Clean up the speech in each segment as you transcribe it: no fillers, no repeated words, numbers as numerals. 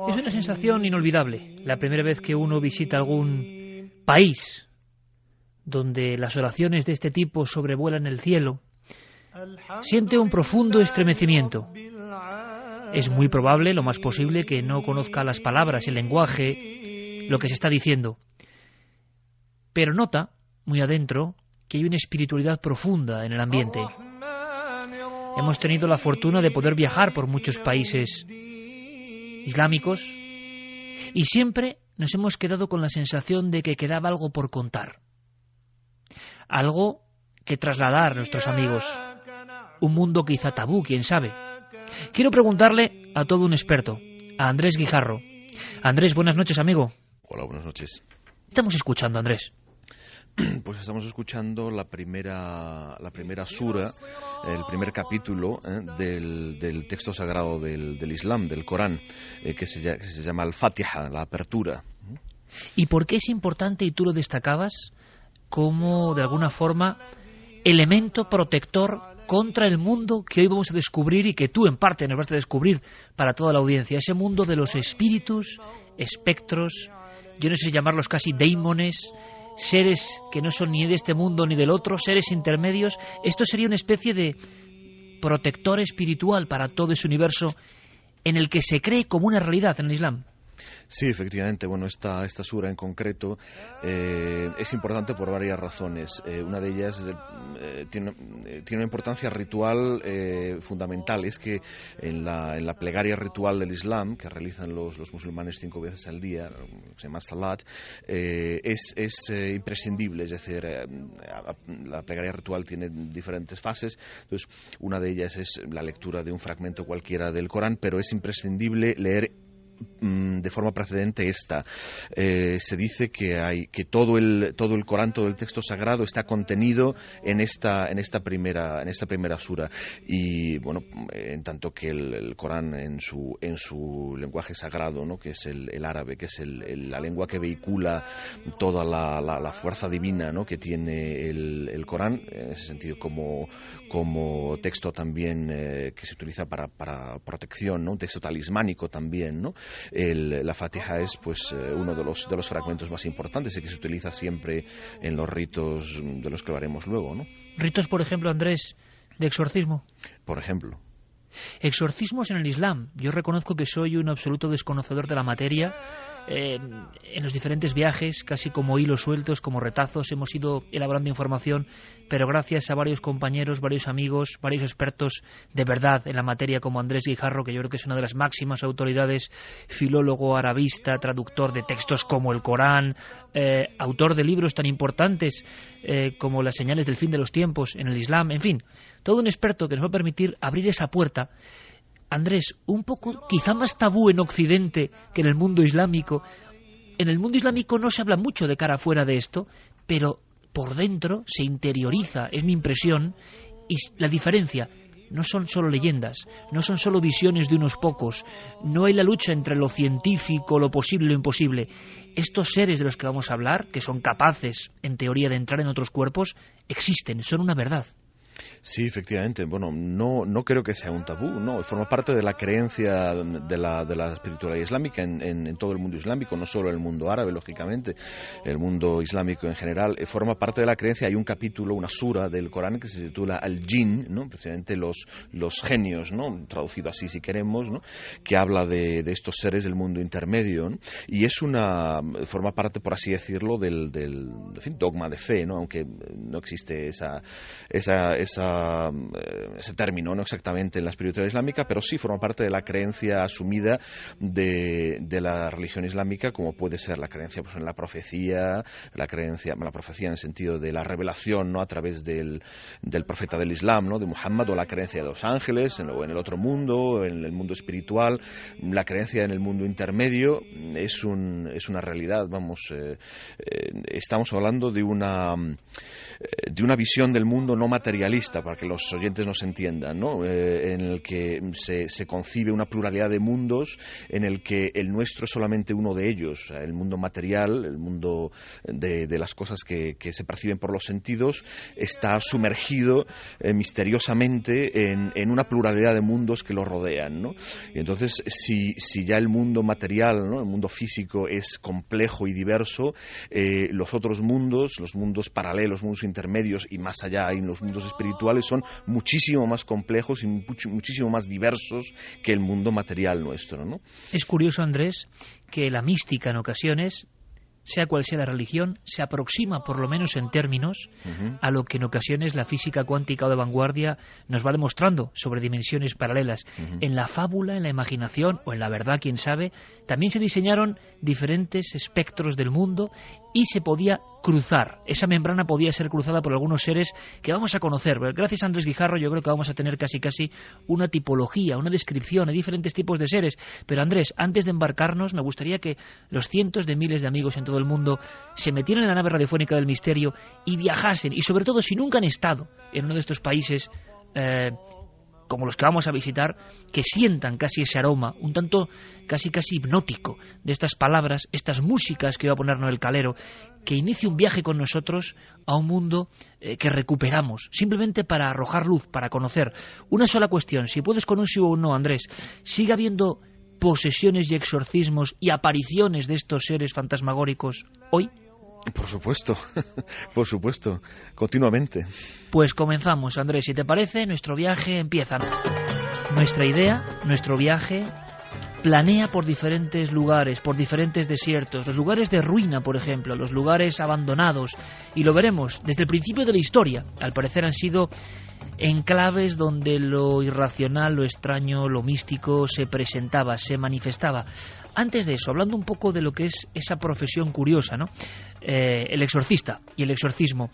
Es una sensación inolvidable. La primera vez que uno visita algún país donde las oraciones de este tipo sobrevuelan el cielo, siente un profundo estremecimiento. Es muy probable, lo más posible, que no conozca las palabras, el lenguaje, lo que se está diciendo. Pero nota, muy adentro, que hay una espiritualidad profunda en el ambiente. Hemos tenido la fortuna de poder viajar por muchos países islámicos y siempre nos hemos quedado con la sensación de que quedaba algo por contar. Algo que trasladar a nuestros amigos. Un mundo quizá tabú, quién sabe. Quiero preguntarle a todo un experto, a Andrés Guijarro. Andrés, buenas noches, amigo. Hola, buenas noches. ¿Qué estamos escuchando, Andrés? Pues estamos escuchando la primera sura, el primer capítulo del texto sagrado del Islam, del Corán, que se llama Al-Fatiha, la apertura. ¿Y por qué es importante, y tú lo destacabas, como de alguna forma elemento protector contra el mundo que hoy vamos a descubrir y que tú en parte nos vas a descubrir para toda la audiencia? Ese mundo de los espíritus, espectros, yo no sé si llamarlos casi daimones, seres que no son ni de este mundo ni del otro, seres intermedios. Esto sería una especie de protector espiritual para todo ese universo en el que se cree como una realidad en el Islam. Sí, efectivamente. Bueno, esta sura en concreto es importante por varias razones. Una de ellas tiene una importancia ritual fundamental. Es que en la plegaria ritual del Islam, que realizan los musulmanes 5 veces al día, se llama Salat, es imprescindible. Es decir, la plegaria ritual tiene diferentes fases. Entonces, una de ellas es la lectura de un fragmento cualquiera del Corán, pero es imprescindible leer de forma precedente esta. Se dice que todo el Corán, todo el texto sagrado está contenido en esta primera sura, y bueno, en tanto que el Corán en su lenguaje sagrado, ¿no?, que es el árabe, que es la lengua que vehicula toda la fuerza divina, ¿no?, que tiene el Corán, en ese sentido como texto también que se utiliza para protección, ¿no?, un texto talismánico también, ¿no? La Fatiha es pues uno de los fragmentos más importantes y que se utiliza siempre en los ritos de los que hablaremos luego, ¿no? Ritos, por ejemplo, Andrés, de exorcismo. Por ejemplo. Exorcismos en el Islam. Yo reconozco que soy un absoluto desconocedor de la materia. En los diferentes viajes, casi como hilos sueltos, como retazos, hemos ido elaborando información, pero gracias a varios compañeros, varios amigos, varios expertos de verdad en la materia, como Andrés Guijarro, que yo creo que es una de las máximas autoridades, filólogo arabista, traductor de textos como el Corán, autor de libros tan importantes como Las señales del fin de los tiempos en el Islam, en fin, todo un experto que nos va a permitir abrir esa puerta. Andrés, un poco quizá más tabú en Occidente que en el mundo islámico. En el mundo islámico no se habla mucho de cara afuera de esto, pero por dentro se interioriza, es mi impresión, y la diferencia. No son solo leyendas, no son solo visiones de unos pocos, no hay la lucha entre lo científico, lo posible y lo imposible. Estos seres de los que vamos a hablar, que son capaces, en teoría, de entrar en otros cuerpos, existen, son una verdad. Sí, efectivamente. Bueno, no creo que sea un tabú, no. Forma parte de la creencia de la espiritualidad islámica en todo el mundo islámico, no solo en el mundo árabe, lógicamente, el mundo islámico en general. Forma parte de la creencia. Hay un capítulo, una sura del Corán que se titula Al-Jinn, ¿no?, precisamente los genios, ¿no?, traducido así si queremos, ¿no?, que habla de estos seres del mundo intermedio, ¿no? Y forma parte, por así decirlo, del en fin, dogma de fe, ¿no?, aunque no existe ese término no exactamente en la espiritualidad islámica, pero sí forma parte de la creencia asumida de la religión islámica, como puede ser la creencia pues en la profecía en el sentido de la revelación, ¿no?, a través del profeta del Islam, ¿no?, de Muhammad, o la creencia de los ángeles en el otro mundo, en el mundo espiritual. La creencia en el mundo intermedio es una realidad. Estamos hablando de una visión del mundo no materialista, para que los oyentes nos entiendan, ¿no? En el que se concibe una pluralidad de mundos, en el que el nuestro es solamente uno de ellos, el mundo material, el mundo de las cosas que se perciben por los sentidos, está sumergido misteriosamente en una pluralidad de mundos que lo rodean, ¿no? Y entonces, si ya el mundo material, ¿no?, el mundo físico es complejo y diverso, los otros mundos, los mundos paralelos, mundos intermedios y más allá en los mundos espirituales son muchísimo más complejos y muchísimo más diversos que el mundo material nuestro, ¿no? Es curioso, Andrés, que la mística en ocasiones, sea cual sea la religión, se aproxima, por lo menos en términos, a lo que en ocasiones la física cuántica o de vanguardia nos va demostrando sobre dimensiones paralelas. En la fábula, en la imaginación o en la verdad, quién sabe, también se diseñaron diferentes espectros del mundo y se podía cruzar. Esa membrana podía ser cruzada por algunos seres que vamos a conocer. Gracias a Andrés Guijarro yo creo que vamos a tener casi una tipología, una descripción de diferentes tipos de seres. Pero Andrés, antes de embarcarnos, me gustaría que los cientos de miles de amigos en todo el mundo se metieran en la nave radiofónica del misterio y viajasen, y sobre todo si nunca han estado en uno de estos países como los que vamos a visitar, que sientan casi ese aroma, un tanto casi hipnótico de estas palabras, estas músicas que va a poner Noel Calero, que inicie un viaje con nosotros a un mundo que recuperamos, simplemente para arrojar luz, para conocer. Una sola cuestión, si puedes con un sí o un no, Andrés, ¿sigue habiendo posesiones y exorcismos y apariciones de estos seres fantasmagóricos hoy? Por supuesto, continuamente. Pues comenzamos, Andrés, si te parece, nuestro viaje empieza. Nuestra idea, nuestro viaje, planea por diferentes lugares, por diferentes desiertos, los lugares de ruina, por ejemplo, los lugares abandonados, y lo veremos desde el principio de la historia. Al parecer han sido enclaves donde lo irracional, lo extraño, lo místico se presentaba, se manifestaba. Antes de eso, hablando un poco de lo que es esa profesión curiosa, ¿no? El exorcista y el exorcismo.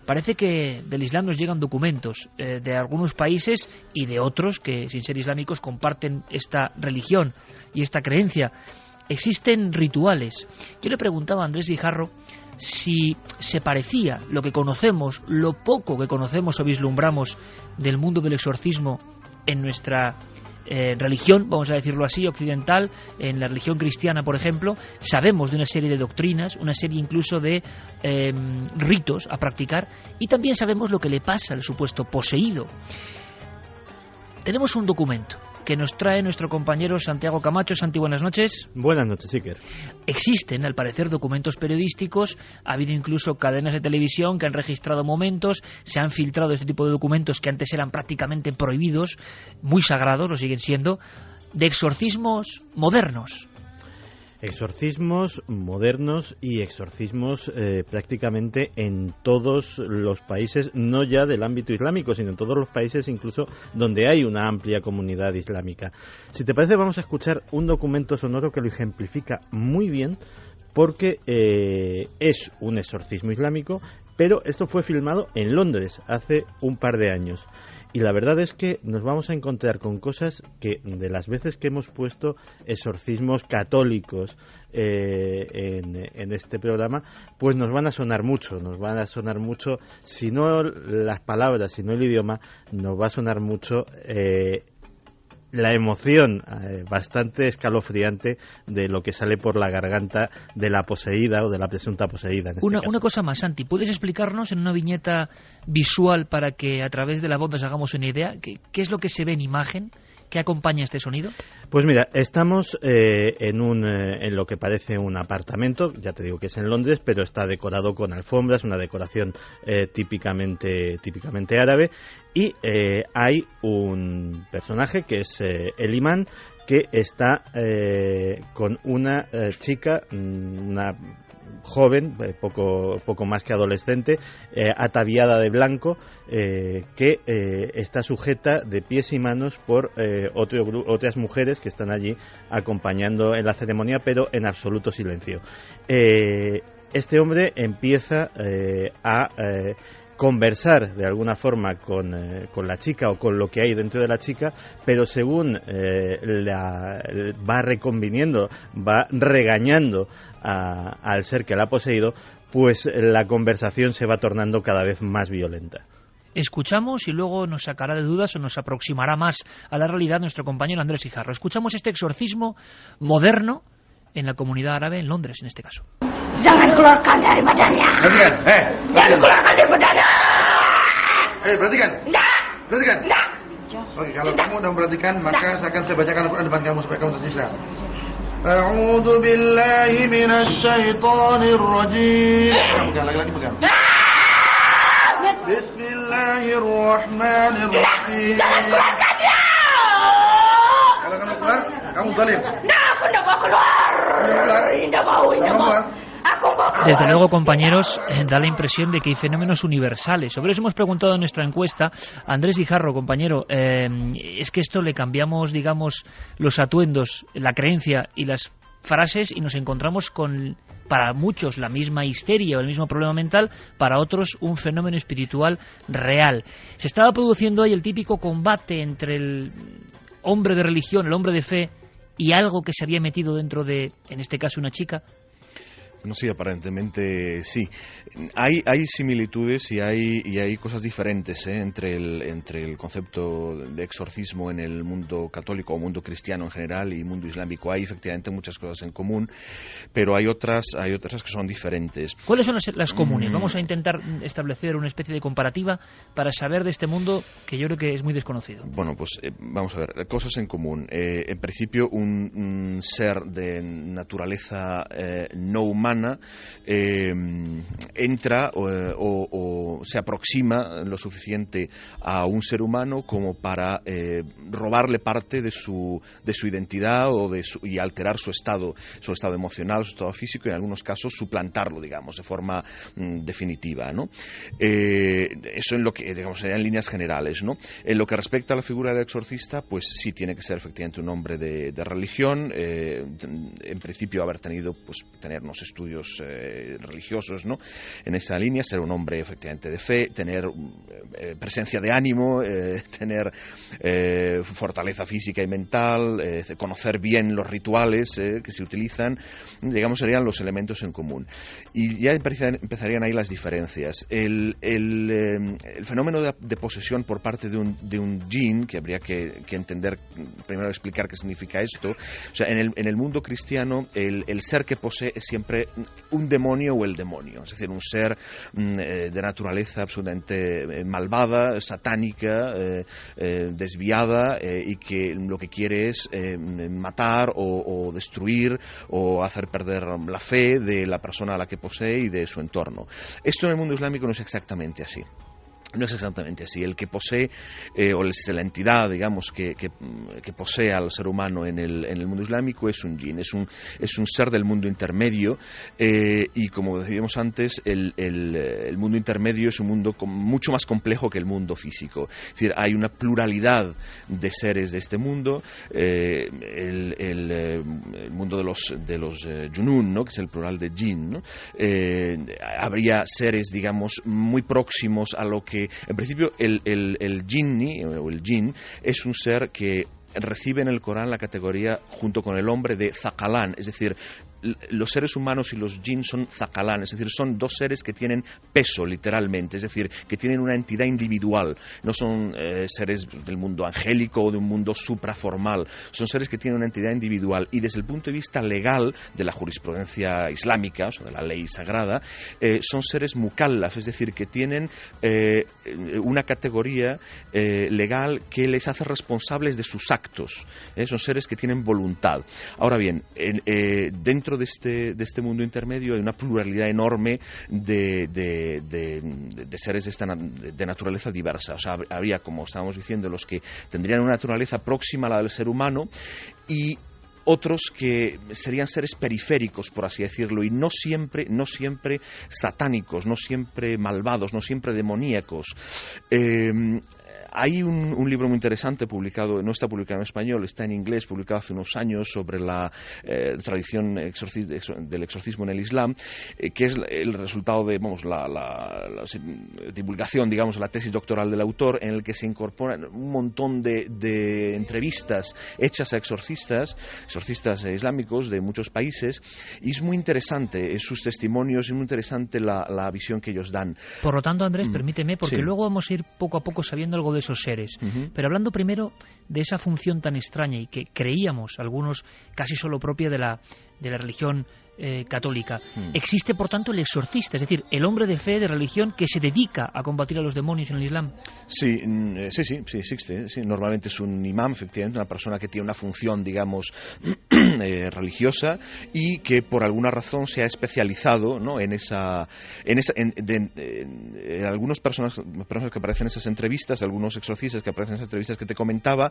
Parece que del Islam nos llegan documentos de algunos países y de otros que, sin ser islámicos, comparten esta religión y esta creencia. Existen rituales. Yo le preguntaba a Andrés Guijarro si se parecía lo que conocemos, lo poco que conocemos o vislumbramos del mundo del exorcismo en nuestra religión, vamos a decirlo así, occidental. En la religión cristiana, por ejemplo, sabemos de una serie de doctrinas, una serie incluso de ritos a practicar, y también sabemos lo que le pasa al supuesto poseído. Tenemos un documento que nos trae nuestro compañero Santiago Camacho. Santi, buenas noches. Buenas noches, Iker. Existen, al parecer, documentos periodísticos, ha habido incluso cadenas de televisión que han registrado momentos, se han filtrado este tipo de documentos que antes eran prácticamente prohibidos, muy sagrados, lo siguen siendo, de exorcismos modernos. Exorcismos modernos y exorcismos prácticamente en todos los países, no ya del ámbito islámico, sino en todos los países incluso donde hay una amplia comunidad islámica. Si te parece, vamos a escuchar un documento sonoro que lo ejemplifica muy bien, porque es un exorcismo islámico, pero esto fue filmado en Londres hace un par de años. Y la verdad es que nos vamos a encontrar con cosas que, de las veces que hemos puesto exorcismos católicos en este programa, pues nos van a sonar mucho, si no las palabras, si no el idioma, nos va a sonar mucho la emoción bastante escalofriante de lo que sale por la garganta de la poseída o de la presunta poseída. Una cosa más, Santi, ¿puedes explicarnos en una viñeta visual para que a través de la voz nos hagamos una idea? ¿Qué es lo que se ve en imagen que acompaña este sonido? Pues mira, estamos en lo que parece un apartamento, ya te digo que es en Londres, pero está decorado con alfombras, una decoración típicamente árabe, y hay un personaje que es el imán, que está con una chica, una joven, poco más que adolescente, ataviada de blanco, que está sujeta de pies y manos por otras mujeres que están allí acompañando en la ceremonia, pero en absoluto silencio. Este hombre empieza a conversar de alguna forma con la chica o con lo que hay dentro de la chica, pero según va reconviniendo, va regañando al ser que la ha poseído, pues la conversación se va tornando cada vez más violenta. Escuchamos y luego nos sacará de dudas o nos aproximará más a la realidad nuestro compañero Andrés Guijarro. Escuchamos este exorcismo moderno en la comunidad árabe, en Londres en este caso. Jangan keluarkan dari badannya. Perhatikan, Jangan keluarkan dari badannya. perhatikan. Perhatikan. Nah. Oke, kalau kamu udah memperhatikan, maka saya akan bacakan Al-Quran depan kamu supaya kamu tersisa. A'udzu billahi minasy syaithanir rajim. Pegang, lagi-lagi pegang. Bismillahirrahmanirrahim. Kalau kamu keluar, kamu zalim. Nah, aku tidak mau keluar. Tidak mau. Desde luego, compañeros, da la impresión de que hay fenómenos universales. Sobre eso hemos preguntado en nuestra encuesta. Andrés Guijarro, compañero, es que esto le cambiamos, digamos, los atuendos, la creencia y las frases y nos encontramos con, para muchos, la misma histeria o el mismo problema mental, para otros un fenómeno espiritual real. Se estaba produciendo ahí el típico combate entre el hombre de religión, el hombre de fe y algo que se había metido dentro de, en este caso, una chica. No, sí, aparentemente sí. Hay similitudes y hay cosas diferentes entre el concepto de exorcismo en el mundo católico o mundo cristiano en general y mundo islámico. Hay efectivamente muchas cosas en común, pero hay otras que son diferentes. ¿Cuáles son las comunes? Vamos a intentar establecer una especie de comparativa para saber de este mundo que yo creo que es muy desconocido. Bueno, pues vamos a ver, cosas en común. En principio, un ser de naturaleza no humana entra o se aproxima lo suficiente a un ser humano como para robarle parte de su identidad y alterar su estado emocional, su estado físico y en algunos casos suplantarlo, digamos, de forma definitiva, ¿no? Eso en lo que, digamos, serían líneas generales, ¿no? En lo que respecta a la figura del exorcista, pues sí tiene que ser efectivamente un hombre de religión, en principio tener unos estudios religiosos, ¿no? En esa línea, ser un hombre efectivamente de fe, tener presencia de ánimo, tener fortaleza física y mental, conocer bien los rituales que se utilizan, digamos, serían los elementos en común. Y ya empezarían ahí las diferencias. El fenómeno de posesión por parte de un jinn, que habría que entender, primero explicar qué significa esto. O sea, en el mundo cristiano, el ser que posee es siempre un demonio o el demonio, es decir, un ser de naturaleza absolutamente malvada, satánica, desviada, y que lo que quiere es matar o destruir o hacer perder la fe de la persona a la que posee y de su entorno. Esto en el mundo islámico no es exactamente así. No es exactamente así. El que posee, o la entidad, digamos, que posee al ser humano en el mundo islámico es un jinn, es un ser del mundo intermedio, y como decíamos antes, el mundo intermedio es un mundo mucho más complejo que el mundo físico. Es decir, hay una pluralidad de seres de este mundo, el mundo de los junun, ¿no? Que es el plural de jinn, ¿no? Habría seres, digamos, muy próximos a lo que en principio el jinni o el jinn es un ser que recibe en el Corán la categoría junto con el hombre de Thaqalan, es decir, los seres humanos y los jinn son Thaqalan, es decir, son dos seres que tienen peso literalmente, es decir, que tienen una entidad individual, no son seres del mundo angélico o de un mundo supraformal, son seres que tienen una entidad individual y desde el punto de vista legal de la jurisprudencia islámica, o sea, de la ley sagrada, son seres mukallaf, es decir, que tienen una categoría legal que les hace responsables de sus actos, son seres que tienen voluntad. Ahora bien, dentro de este mundo intermedio hay una pluralidad enorme de seres de naturaleza diversa. O sea, habría, como estábamos diciendo, los que tendrían una naturaleza próxima a la del ser humano y otros que serían seres periféricos, por así decirlo, y no siempre satánicos, no siempre malvados, no siempre demoníacos. Hay un libro muy interesante publicado, no está publicado en español, está en inglés, publicado hace unos años, sobre la tradición del exorcismo en el Islam, que es el resultado de la divulgación, digamos, la tesis doctoral del autor, en el que se incorporan un montón de entrevistas hechas a exorcistas islámicos de muchos países, y es muy interesante sus testimonios, es muy interesante la visión que ellos dan. Por lo tanto, Andrés, permíteme, porque sí. Luego vamos a ir poco a poco sabiendo algo de esos seres. Pero hablando primero de esa función tan extraña y que creíamos algunos casi solo propia de la religión católica. Existe, por tanto, el exorcista, es decir, el hombre de fe, de religión, que se dedica a combatir a los demonios en el Islam. Sí, existe. Sí. Normalmente es un imán, efectivamente, una persona que tiene una función, digamos, religiosa, y que por alguna razón se ha especializado, ¿no?, en algunas personas que aparecen en esas entrevistas, algunos exorcistas que aparecen en esas entrevistas que te comentaba,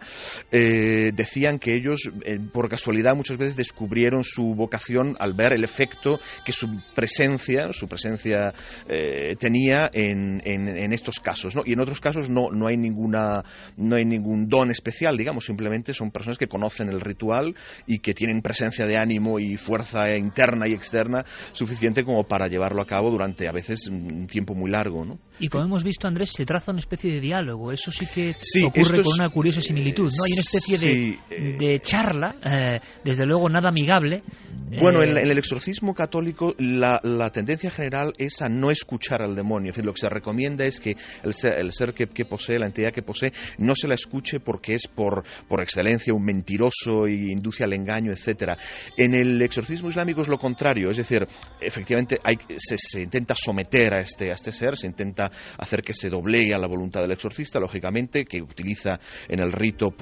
decían que ellos, por casualidad, muchas veces descubrieron su vocación al ver el efecto que su presencia tenía en estos casos, ¿no? Y en otros casos no hay ningún don especial, digamos, simplemente son personas que conocen el ritual y que tienen presencia de ánimo y fuerza interna y externa suficiente como para llevarlo a cabo durante a veces un tiempo muy largo, ¿no? Y como hemos visto, Andrés, se traza una especie de diálogo. Eso sí que ocurre con una curiosa similitud, ¿no? Hay una especie de charla, desde luego nada amigable. Bueno, en el exorcismo católico la tendencia general es a no escuchar al demonio. Es decir, lo que se recomienda es que el ser que posee, la entidad que posee, no se la escuche porque es por excelencia un mentiroso y induce al engaño, etcétera. En el exorcismo islámico es lo contrario, es decir, efectivamente se intenta someter a este ser, se intenta hacer que se doblegue a la voluntad del exorcista, lógicamente, que utiliza en el rito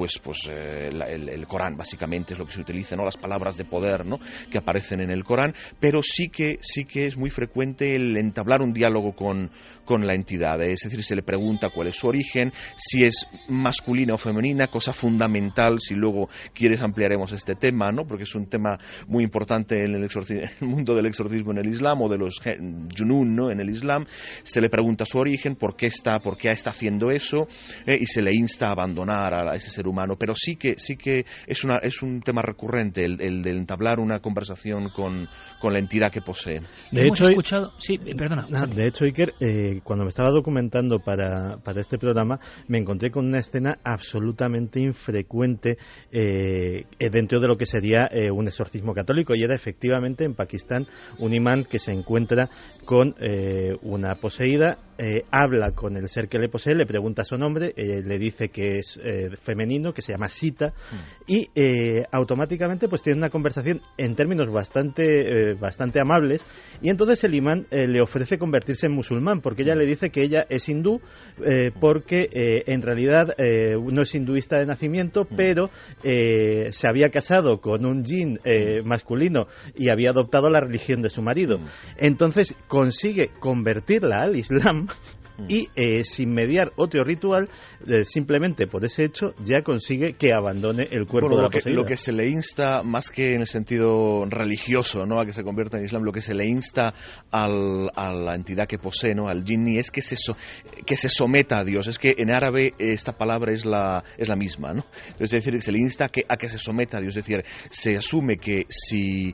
el Corán, básicamente es lo que se utiliza, ¿no?, las palabras de poder, ¿no?, que aparecen en el Corán, pero sí que es muy frecuente el entablar un diálogo con la entidad, es decir, se le pregunta cuál es su origen, si es masculina o femenina, cosa fundamental, si luego quieres ampliaremos este tema, ¿no?, porque es un tema muy importante en el mundo del exorcismo en el Islam, o de los junún, ¿no?, en el Islam. Se le pregunta su origen, por qué está haciendo eso, y se le insta a abandonar a ese ser humano, pero sí que es un tema recurrente el de entablar una conversación con la entidad que posee. De hecho, perdona. De hecho, Iker, cuando me estaba documentando para este programa, me encontré con una escena absolutamente infrecuente dentro de lo que sería un exorcismo católico, y era efectivamente en Pakistán un imán que se encuentra con una poseída, habla con el ser que le posee, le pregunta su nombre, le dice que es femenino, que se llama Sita, y automáticamente pues tiene una conversación en términos bastante amables, y entonces el imán le ofrece convertirse en musulmán, porque ella le dice que ella es hindú, porque en realidad no es hinduista de nacimiento, pero se había casado con un jinn masculino y había adoptado la religión de su marido. Entonces consigue convertirla al Islam, y sin mediar otro ritual, simplemente por ese hecho ya consigue que abandone el cuerpo de la poseída. Lo que se le insta, más que en el sentido religioso, ¿no?, a que se convierta en Islam, lo que se le insta a la entidad que posee, ¿no?, al jinni, es que se someta a Dios. Es que en árabe esta palabra es la misma, ¿no? Es decir, se le insta a que se someta a Dios. Es decir, se asume que si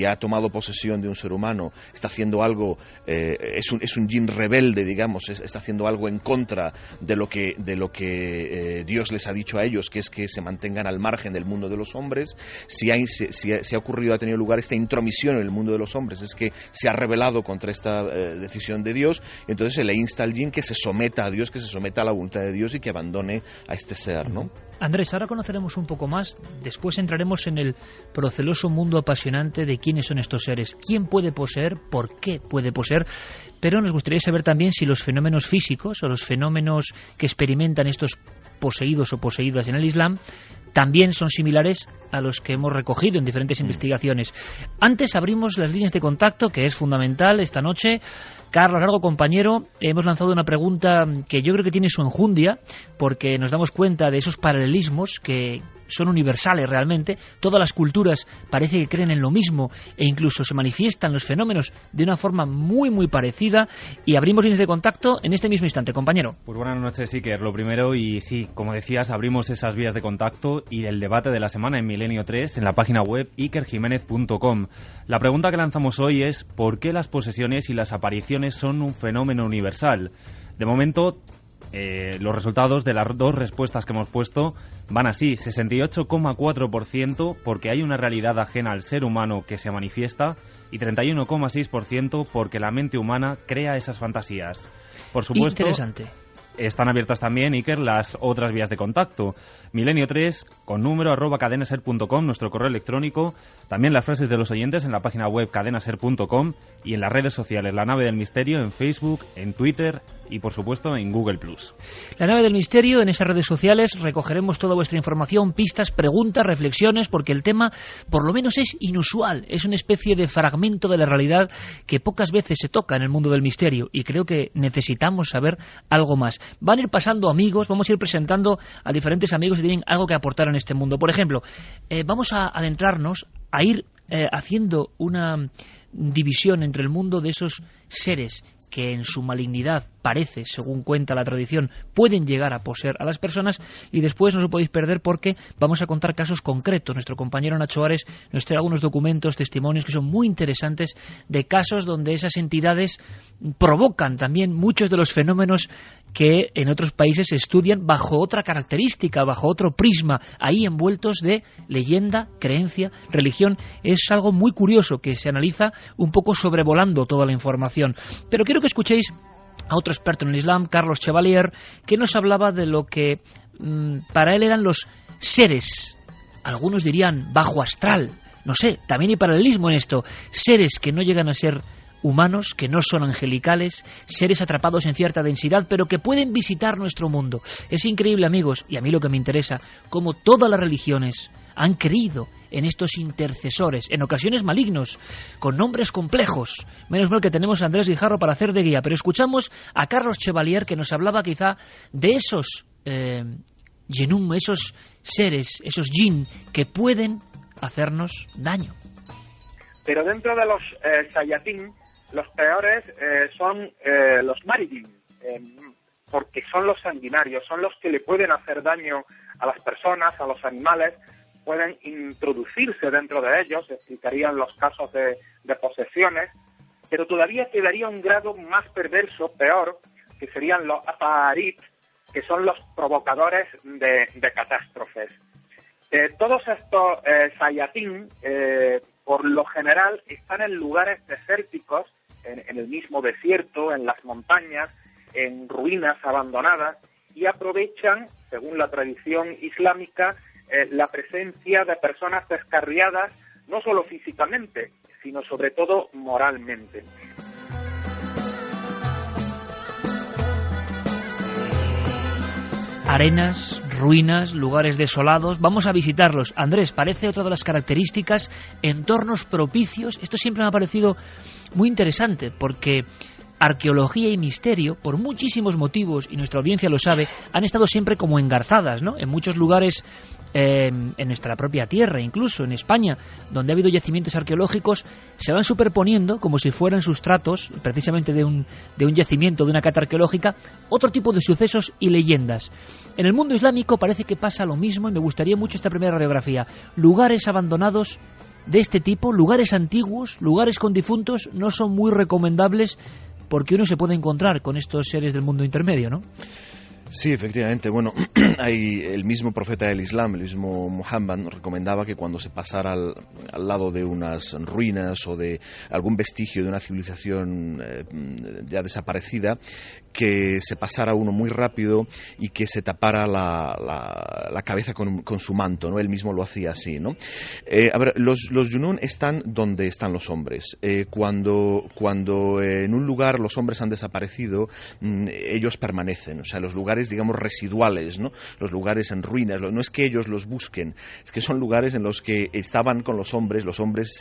ha tomado posesión de un ser humano, está haciendo algo, es un jinn rebelde, digamos, está haciendo algo en contra de lo que Dios les ha dicho a ellos, que es que se mantengan al margen del mundo de los hombres. Si ha tenido lugar esta intromisión en el mundo de los hombres, es que se ha rebelado contra esta decisión de Dios, y entonces se le insta al jinn que se someta a Dios, que se someta a la voluntad de Dios y que abandone a este ser, ¿no? Andrés, ahora conoceremos un poco más, después entraremos en el proceloso mundo apasionante de quiénes son estos seres, quién puede poseer, por qué puede poseer, pero nos gustaría saber también si los fenómenos físicos o los fenómenos que experimentan estos poseídos o poseídas en el Islam también son similares a los que hemos recogido en diferentes investigaciones. Antes abrimos las líneas de contacto, que es fundamental esta noche. Carlos Largo, compañero, hemos lanzado una pregunta que yo creo que tiene su enjundia, porque nos damos cuenta de esos paralelismos que son universales realmente, todas las culturas parece que creen en lo mismo e incluso se manifiestan los fenómenos de una forma muy muy parecida, y abrimos líneas de contacto en este mismo instante, compañero. Pues buenas noches, Iker, lo primero, y sí, como decías, abrimos esas vías de contacto y el debate de la semana en Milenio 3 en la página web ikerjimenez.com. La pregunta que lanzamos hoy es ¿por qué las posesiones y las apariciones son un fenómeno universal? De momento, los resultados de las dos respuestas que hemos puesto van así: 68,4% porque hay una realidad ajena al ser humano que se manifiesta, y 31,6% porque la mente humana crea esas fantasías. Por supuesto, interesante. Están abiertas también, Iker, las otras vías de contacto. Milenio 3 con número @cadenaser.com, nuestro correo electrónico. También las frases de los oyentes en la página web cadenaser.com y en las redes sociales La Nave del Misterio en Facebook, en Twitter y por supuesto en Google+. La Nave del Misterio, en esas redes sociales recogeremos toda vuestra información, pistas, preguntas, reflexiones, porque el tema por lo menos es inusual, es una especie de fragmento de la realidad que pocas veces se toca en el mundo del misterio, y creo que necesitamos saber algo más. Van a ir pasando amigos, vamos a ir presentando a diferentes amigos que tienen algo que aportar en este mundo. Por ejemplo, vamos a adentrarnos, a ir haciendo una división entre el mundo de esos seres que en su malignidad parece, según cuenta la tradición, pueden llegar a poseer a las personas, y después no os podéis perder porque vamos a contar casos concretos. Nuestro compañero Nacho Ares nos trae algunos documentos, testimonios que son muy interesantes de casos donde esas entidades provocan también muchos de los fenómenos que en otros países se estudian bajo otra característica, bajo otro prisma, ahí envueltos de leyenda, creencia, religión. Es algo muy curioso que se analiza un poco sobrevolando toda la información. Pero quiero que escuchéis a otro experto en el Islam, Carlos Chevalier, que nos hablaba de lo que para él eran los seres, algunos dirían bajo astral, no sé, también hay paralelismo en esto, seres que no llegan a ser humanos, que no son angelicales, seres atrapados en cierta densidad, pero que pueden visitar nuestro mundo. Es increíble, amigos, y a mí lo que me interesa, cómo todas las religiones han creído en estos intercesores, en ocasiones malignos, con nombres complejos. Menos mal que tenemos a Andrés Guijarro para hacer de guía, pero escuchamos a Carlos Chevalier, que nos hablaba quizá de esos Yenum, esos seres, esos jinn, que pueden hacernos daño. Pero dentro de los Sayatín, los peores son los Maridim, porque son los sanguinarios, son los que le pueden hacer daño a las personas, a los animales, pueden introducirse dentro de ellos, explicarían los casos de posesiones, pero todavía quedaría un grado más perverso, peor, que serían los Aparit, que son los provocadores de catástrofes. Todos estos Sayatín, por lo general, están en lugares desérticos, en el mismo desierto, en las montañas, en ruinas abandonadas, y aprovechan, según la tradición islámica, la presencia de personas descarriadas, no solo físicamente, sino sobre todo moralmente. Arenas, ruinas, lugares desolados, vamos a visitarlos. Andrés, parece otra de las características, entornos propicios. Esto siempre me ha parecido muy interesante, porque arqueología y misterio, por muchísimos motivos, y nuestra audiencia lo sabe, han estado siempre como engarzadas, ¿no? En muchos lugares, en nuestra propia tierra, incluso en España, donde ha habido yacimientos arqueológicos, se van superponiendo, como si fueran sustratos, precisamente de un yacimiento, de una cata arqueológica, otro tipo de sucesos y leyendas. En el mundo islámico parece que pasa lo mismo, y me gustaría mucho esta primera radiografía. Lugares abandonados de este tipo, lugares antiguos, lugares con difuntos, no son muy recomendables, porque uno se puede encontrar con estos seres del mundo intermedio, ¿no? Sí, efectivamente. Bueno, hay el mismo profeta del Islam, el mismo Muhammad, recomendaba que cuando se pasara al lado de unas ruinas o de algún vestigio de una civilización ya desaparecida, que se pasara uno muy rápido y que se tapara la cabeza con su manto, ¿no? Él mismo lo hacía así, ¿no? A ver, los Junun están donde están los hombres. Cuando en un lugar los hombres han desaparecido, ellos permanecen. O sea, los lugares lugares, digamos, residuales, ¿no? Los lugares en ruinas. No es que ellos los busquen, es que son lugares en los que estaban con los hombres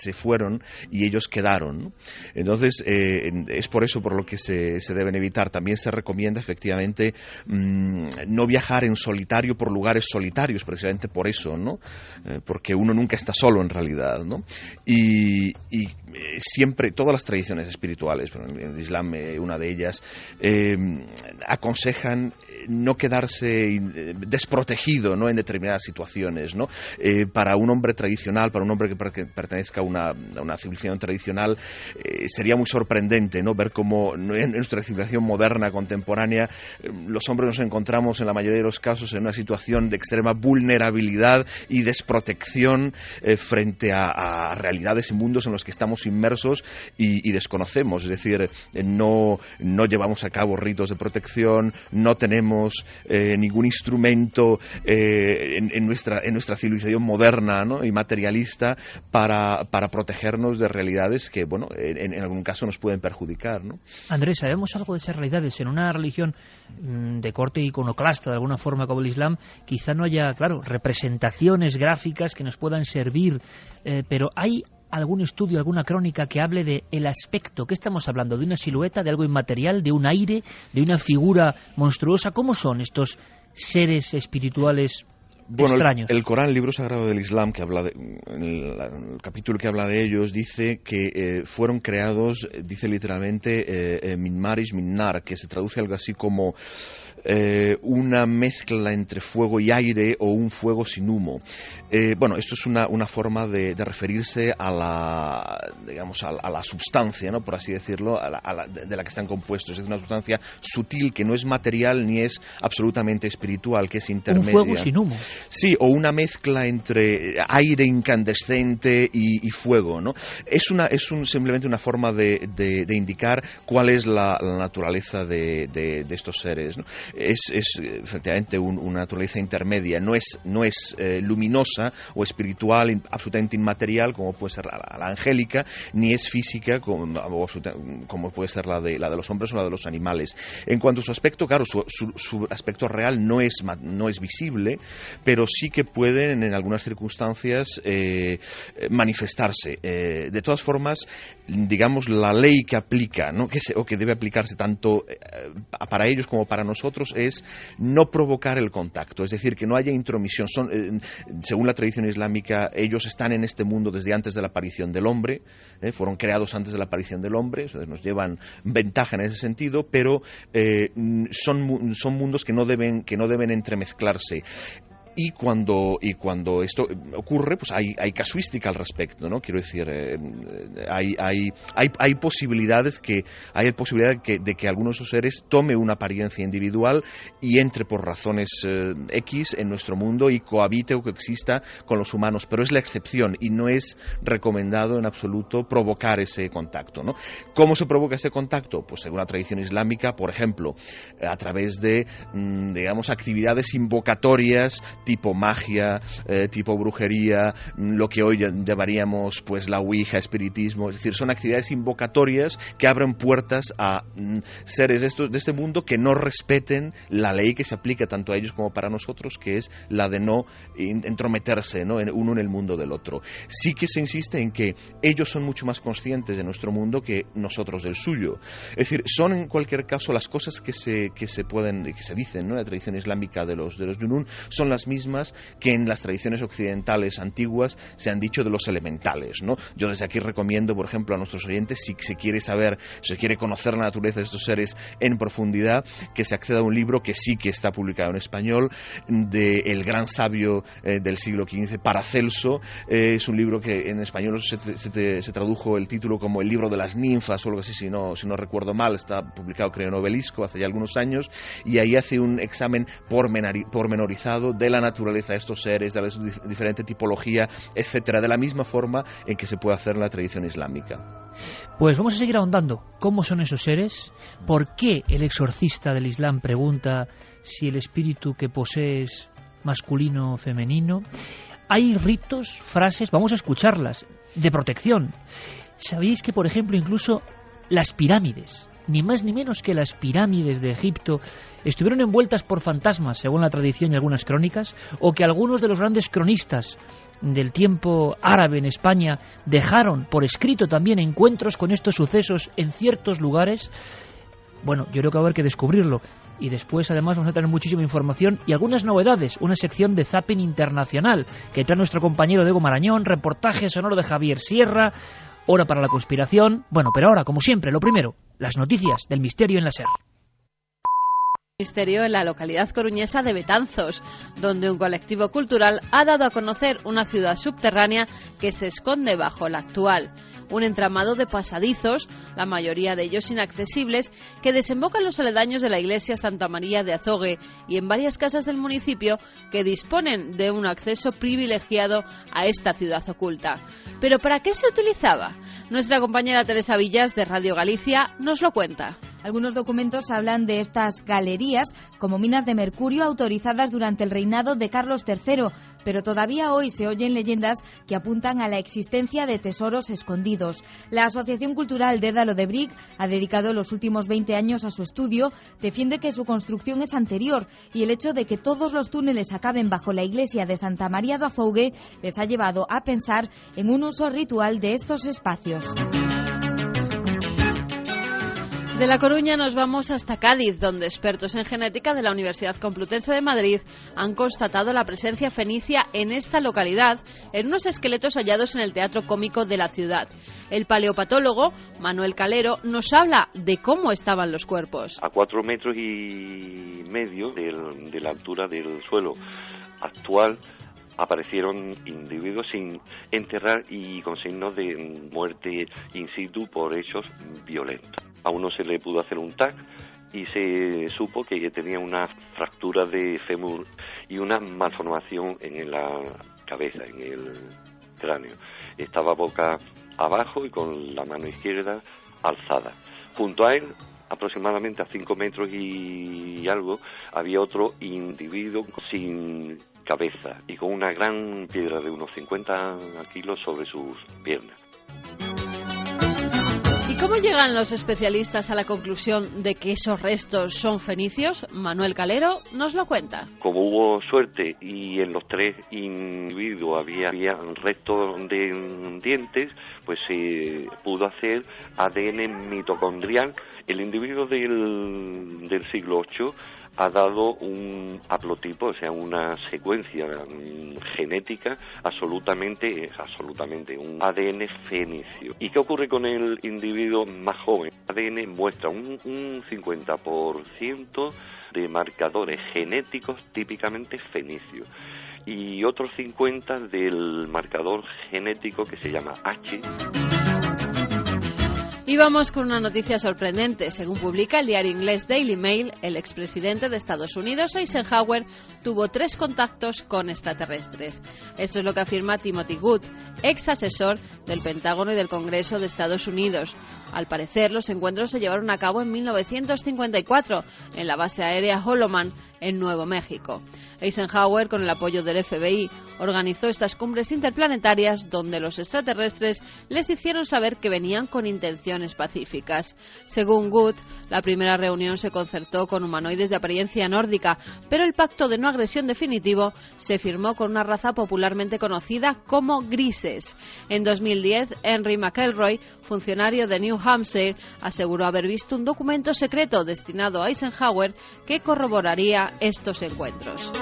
se fueron y ellos quedaron, ¿no? Entonces, es por eso por lo que se deben evitar. También se recomienda, efectivamente, no viajar en solitario por lugares solitarios, precisamente por eso, ¿no? Porque uno nunca está solo en realidad, ¿no? Y siempre, todas las tradiciones espirituales, en el Islam una de ellas, aconsejan no quedarse desprotegido, ¿no? En determinadas situaciones, ¿no? Para un hombre tradicional, para un hombre que pertenezca a una civilización tradicional, sería muy sorprendente, ¿no? Ver cómo en nuestra civilización moderna, contemporánea, los hombres nos encontramos en la mayoría de los casos en una situación de extrema vulnerabilidad y desprotección frente a realidades y mundos en los que estamos inmersos y desconocemos. Es decir, no llevamos a cabo ritos de protección, no tenemos ningún instrumento en nuestra civilización moderna, ¿no? Y materialista para protegernos de realidades que, bueno, en algún caso nos pueden perjudicar, ¿no? Andrés, ¿sabemos algo de esas realidades? En una religión de corte iconoclasta, de alguna forma, como el Islam, quizá no haya, claro, representaciones gráficas que nos puedan servir, pero ¿hay algún estudio, alguna crónica que hable de el aspecto? ¿Qué estamos hablando? ¿De una silueta, de algo inmaterial, de un aire, de una figura monstruosa? ¿Cómo son estos seres espirituales extraños? El Corán, el libro sagrado del Islam, que habla en el capítulo que habla de ellos, dice que fueron creados, dice literalmente, min marish min nar, que se traduce algo así como una mezcla entre fuego y aire o un fuego sin humo. Bueno, esto es una forma de referirse a la substancia, ¿no? Por así decirlo, de la que están compuestos. Es una sustancia sutil que no es material ni es absolutamente espiritual, que es intermedia. Un fuego sin humo. Sí, o una mezcla entre aire incandescente y fuego, ¿no? Es simplemente una forma de indicar cuál es la naturaleza de estos seres, ¿no? Es efectivamente una naturaleza intermedia, no es luminosa o espiritual, absolutamente inmaterial, como puede ser la angélica, ni es física, como puede ser la de los hombres o la de los animales. En cuanto a su aspecto, claro, su aspecto real no es visible, pero sí que pueden en algunas circunstancias manifestarse. De todas formas, digamos, la ley que aplica, ¿no? que debe aplicarse tanto para ellos como para nosotros es no provocar el contacto, es decir, que no haya intromisión. Según la tradición islámica, ellos están en este mundo desde antes de la aparición del hombre, fueron creados antes de la aparición del hombre, nos llevan ventaja en ese sentido, pero son mundos que no deben entremezclarse. Y cuando esto ocurre, pues hay casuística al respecto, ¿no? Quiero decir, hay posibilidades de que alguno de esos seres tome una apariencia individual y entre por razones X en nuestro mundo y cohabite o coexista con los humanos, pero es la excepción y no es recomendado en absoluto provocar ese contacto, ¿no? ¿Cómo se provoca ese contacto? Pues según la tradición islámica, por ejemplo, a través de, digamos, actividades invocatorias tipo magia, tipo brujería, lo que hoy llamaríamos pues la ouija, espiritismo. Es decir, son actividades invocatorias que abren puertas a seres de este mundo que no respeten la ley que se aplica tanto a ellos como para nosotros, que es la de no entrometerse, ¿no? uno en el mundo del otro. Sí que se insiste en que ellos son mucho más conscientes de nuestro mundo que nosotros del suyo. Es decir, son en cualquier caso las cosas que se dicen, ¿no? En la tradición islámica de los Junún son las mismas que en las tradiciones occidentales antiguas se han dicho de los elementales, ¿no? Yo desde aquí recomiendo, por ejemplo, a nuestros oyentes, si se quiere conocer la naturaleza de estos seres en profundidad, que se acceda a un libro que sí que está publicado en español, del gran sabio del siglo XV, Paracelso. Es un libro que en español se tradujo el título como El libro de las ninfas o algo así, si no recuerdo mal. Está publicado, creo, en Obelisco hace ya algunos años, y ahí hace un examen pormenorizado de la naturaleza de estos seres, de su diferente tipología, etcétera, de la misma forma en que se puede hacer en la tradición islámica. Pues vamos a seguir ahondando. ¿Cómo son esos seres? ¿Por qué el exorcista del Islam pregunta si el espíritu que posee es masculino o femenino? Hay ritos, frases, vamos a escucharlas, de protección. ¿Sabéis que, por ejemplo, incluso las pirámides ni más ni menos que las pirámides de Egipto estuvieron envueltas por fantasmas, según la tradición y algunas crónicas, o que algunos de los grandes cronistas del tiempo árabe en España dejaron por escrito también encuentros con estos sucesos en ciertos lugares. Bueno, yo creo que va a haber que descubrirlo. Y después, además, vamos a tener muchísima información y algunas novedades. Una sección de Zapping Internacional que trae nuestro compañero Diego Marañón, reportaje sonoro de Javier Sierra, hora para la conspiración. Bueno, pero ahora, como siempre, lo primero, las noticias del misterio en la SER. Misterio en la localidad coruñesa de Betanzos, donde un colectivo cultural ha dado a conocer una ciudad subterránea que se esconde bajo la actual. Un entramado de pasadizos, la mayoría de ellos inaccesibles, que desembocan en los aledaños de la iglesia Santa María de Azogue y en varias casas del municipio que disponen de un acceso privilegiado a esta ciudad oculta. ¿Pero para qué se utilizaba? Nuestra compañera Teresa Villas de Radio Galicia nos lo cuenta. Algunos documentos hablan de estas galerías como minas de mercurio autorizadas durante el reinado de Carlos III, pero todavía hoy se oyen leyendas que apuntan a la existencia de tesoros escondidos. La Asociación Cultural Dédalo de Bric ha dedicado los últimos 20 años a su estudio, defiende que su construcción es anterior y el hecho de que todos los túneles acaben bajo la iglesia de Santa María do Azogue les ha llevado a pensar en un uso ritual de estos espacios. De La Coruña nos vamos hasta Cádiz, donde expertos en genética de la Universidad Complutense de Madrid han constatado la presencia fenicia en esta localidad en unos esqueletos hallados en el Teatro Cómico de la ciudad. El paleopatólogo Manuel Calero nos habla de cómo estaban los cuerpos. A 4,5 metros de la altura del suelo actual aparecieron individuos sin enterrar y con signos de muerte in situ por hechos violentos. A uno se le pudo hacer un TAC y se supo que tenía una fractura de fémur y una malformación en la cabeza, en el cráneo. Estaba boca abajo y con la mano izquierda alzada. Junto a él, aproximadamente a 5 metros y algo, había otro individuo sin cabeza y con una gran piedra de unos 50 kilos sobre sus piernas. ¿Y cómo llegan los especialistas a la conclusión de que esos restos son fenicios? Manuel Calero nos lo cuenta. Como hubo suerte y en los 3 individuos había restos de dientes, pues se pudo hacer ADN mitocondrial. El individuo del siglo VIII ha dado un haplotipo, o sea, una secuencia genética absolutamente un ADN fenicio. ¿Y qué ocurre con el individuo más joven? El ADN muestra un 50% de marcadores genéticos típicamente fenicios y otros 50% del marcador genético que se llama H. Y vamos con una noticia sorprendente. Según publica el diario inglés Daily Mail, el expresidente de Estados Unidos, Eisenhower, tuvo 3 contactos con extraterrestres. Esto es lo que afirma Timothy Good, ex asesor del Pentágono y del Congreso de Estados Unidos. Al parecer, los encuentros se llevaron a cabo en 1954 en la base aérea Holloman, en Nuevo México. Eisenhower, con el apoyo del FBI, organizó estas cumbres interplanetarias donde los extraterrestres les hicieron saber que venían con intenciones pacíficas. Según Good, la primera reunión se concertó con humanoides de apariencia nórdica, pero el pacto de no agresión definitivo se firmó con una raza popularmente conocida como grises. En 2010, Henry McElroy, funcionario de New Hampshire, aseguró haber visto un documento secreto destinado a Eisenhower que corroboraría estos encuentros.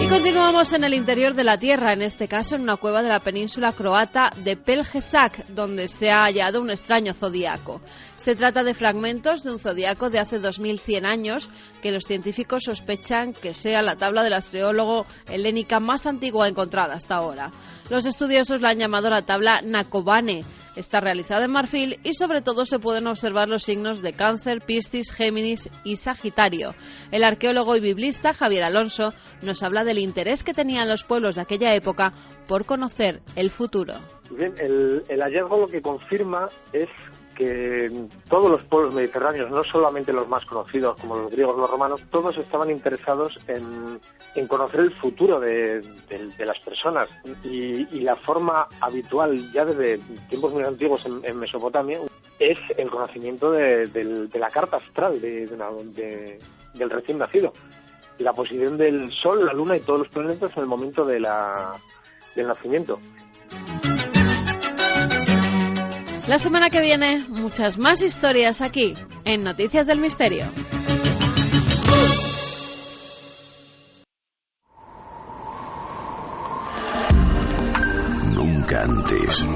Y continuamos en el interior de la Tierra, en este caso en una cueva de la península croata de Pelgesak, donde se ha hallado un extraño zodiaco. Se trata de fragmentos de un zodiaco de hace 2100 años que los científicos sospechan que sea la tabla del astrólogo helénica más antigua encontrada hasta ahora. Los estudiosos la han llamado la tabla Nakovane. Está realizada en marfil y sobre todo se pueden observar los signos de Cáncer, Piscis, Géminis y Sagitario. El arqueólogo y biblista Javier Alonso nos habla del interés que tenían los pueblos de aquella época por conocer el futuro. Bien, el hallazgo lo que confirma es que todos los pueblos mediterráneos, no solamente los más conocidos como los griegos o los romanos, todos estaban interesados en conocer el futuro de las personas y la forma habitual ya desde tiempos muy antiguos en Mesopotamia es el conocimiento de la carta astral del recién nacido. La posición del Sol, la Luna y todos los planetas en el momento del nacimiento. La semana que viene, muchas más historias aquí, en Noticias del Misterio. Nunca antes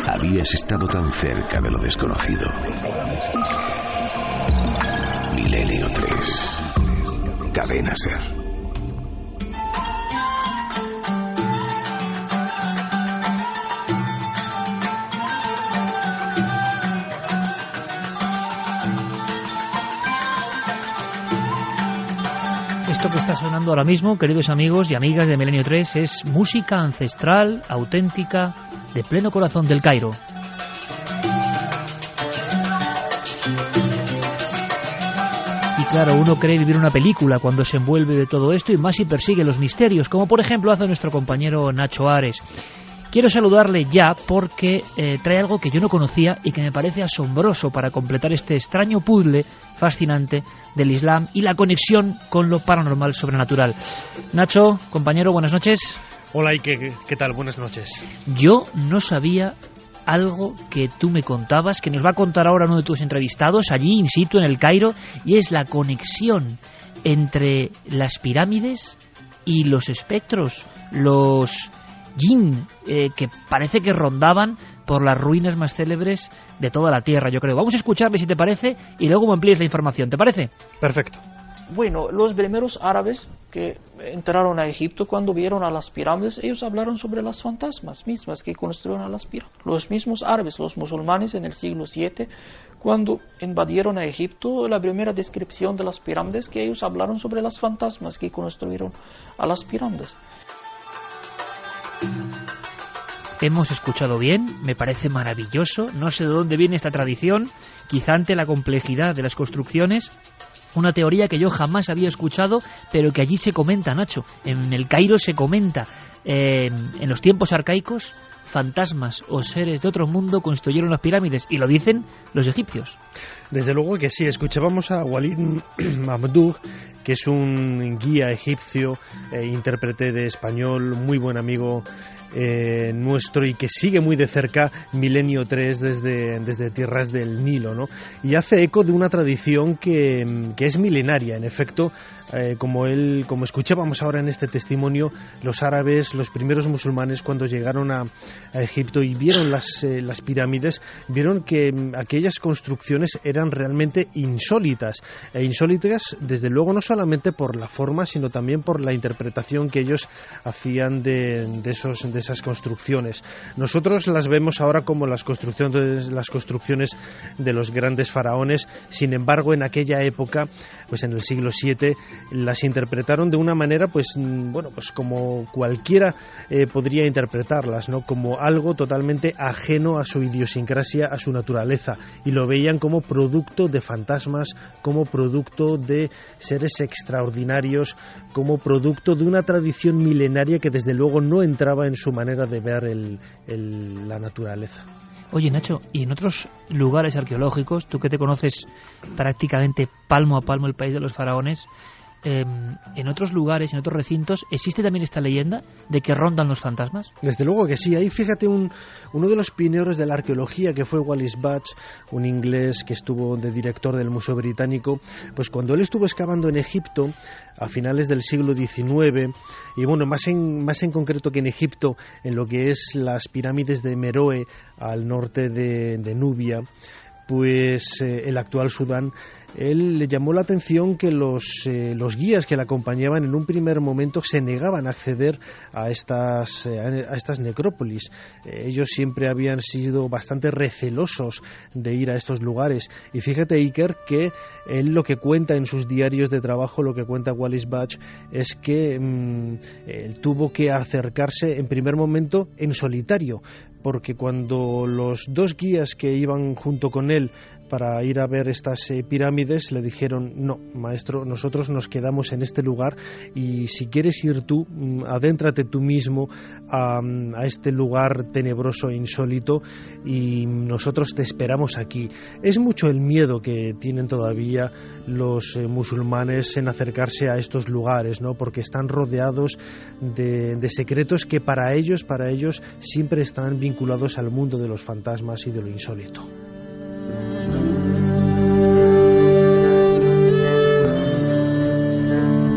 habías estado tan cerca de lo desconocido. Milenio 3. Cadena SER. Esto que está sonando ahora mismo, queridos amigos y amigas de Milenio 3, es música ancestral, auténtica, de pleno corazón del Cairo. Y claro, uno cree vivir una película cuando se envuelve de todo esto y más si persigue los misterios, como por ejemplo hace nuestro compañero Nacho Ares. Quiero saludarle ya porque trae algo que yo no conocía y que me parece asombroso para completar este extraño puzzle fascinante del Islam y la conexión con lo paranormal sobrenatural. Nacho, compañero, buenas noches. Hola, Ike, ¿qué tal? Buenas noches. Yo no sabía algo que tú me contabas, que nos va a contar ahora uno de tus entrevistados allí in situ en el Cairo, y es la conexión entre las pirámides y los espectros, los jinn, que parece que rondaban por las ruinas más célebres de toda la Tierra, yo creo. Vamos a escucharle si te parece y luego me amplíes la información, ¿te parece? Perfecto. Bueno, los primeros árabes que entraron a Egipto, cuando vieron a las pirámides, ellos hablaron sobre las fantasmas mismas que construyeron a las pirámides. Los mismos árabes, los musulmanes en el siglo VII, cuando invadieron a Egipto, la primera descripción de las pirámides, que ellos hablaron sobre las fantasmas que construyeron a las pirámides. Hemos escuchado bien, me parece maravilloso, no sé de dónde viene esta tradición, quizá ante la complejidad de las construcciones, una teoría que yo jamás había escuchado, pero que allí se comenta, Nacho, en el Cairo se comenta, en los tiempos arcaicos, fantasmas o seres de otro mundo construyeron las pirámides, y lo dicen los egipcios. Desde luego que sí, escuchábamos a Walid Mamdouh, que es un guía egipcio, intérprete de español, muy buen amigo nuestro y que sigue muy de cerca Milenio 3 desde tierras del Nilo, ¿no? Y hace eco de una tradición que es milenaria. En efecto, como escuchábamos ahora en este testimonio, los árabes, los primeros musulmanes, cuando llegaron a Egipto y vieron las pirámides, vieron que aquellas construcciones eran realmente insólitas, insólitas desde luego no solamente por la forma, sino también por la interpretación que ellos hacían de esas construcciones. Nosotros las vemos ahora como las construcciones de los grandes faraones. Sin embargo, en aquella época, pues en el siglo VII, las interpretaron de una manera, pues como cualquiera podría interpretarlas, ¿no? Como algo totalmente ajeno a su idiosincrasia, a su naturaleza, y lo veían como producto de fantasmas, como producto de seres extraordinarios, como producto de una tradición milenaria que desde luego no entraba en su manera de ver la naturaleza. Oye, Nacho, ¿y en otros lugares arqueológicos, tú que te conoces prácticamente palmo a palmo el país de los faraones, en otros lugares, en otros recintos, ¿existe también esta leyenda de que rondan los fantasmas? Desde luego que sí. Ahí fíjate, uno de los pioneros de la arqueología, que fue Wallis Budge, un inglés que estuvo de director del Museo Británico, pues cuando él estuvo excavando en Egipto a finales del siglo XIX, y bueno, más en concreto que en Egipto, en lo que es las pirámides de Meroe al norte de Nubia, pues el actual Sudán, él le llamó la atención que los guías que le acompañaban en un primer momento se negaban a acceder a estas necrópolis. Ellos siempre habían sido bastante recelosos de ir a estos lugares. Y fíjate, Iker, que él lo que cuenta en sus diarios de trabajo, lo que cuenta Wallis Budge, es que él tuvo que acercarse en primer momento en solitario, porque cuando los dos guías que iban junto con él para ir a ver estas pirámides, le dijeron: no, maestro, nosotros nos quedamos en este lugar, y si quieres ir tú, adéntrate tú mismo a este lugar tenebroso e insólito, y nosotros te esperamos aquí. Es mucho el miedo que tienen todavía los musulmanes en acercarse a estos lugares, ¿no? Porque están rodeados de secretos que para ellos siempre están vinculados al mundo de los fantasmas y de lo insólito.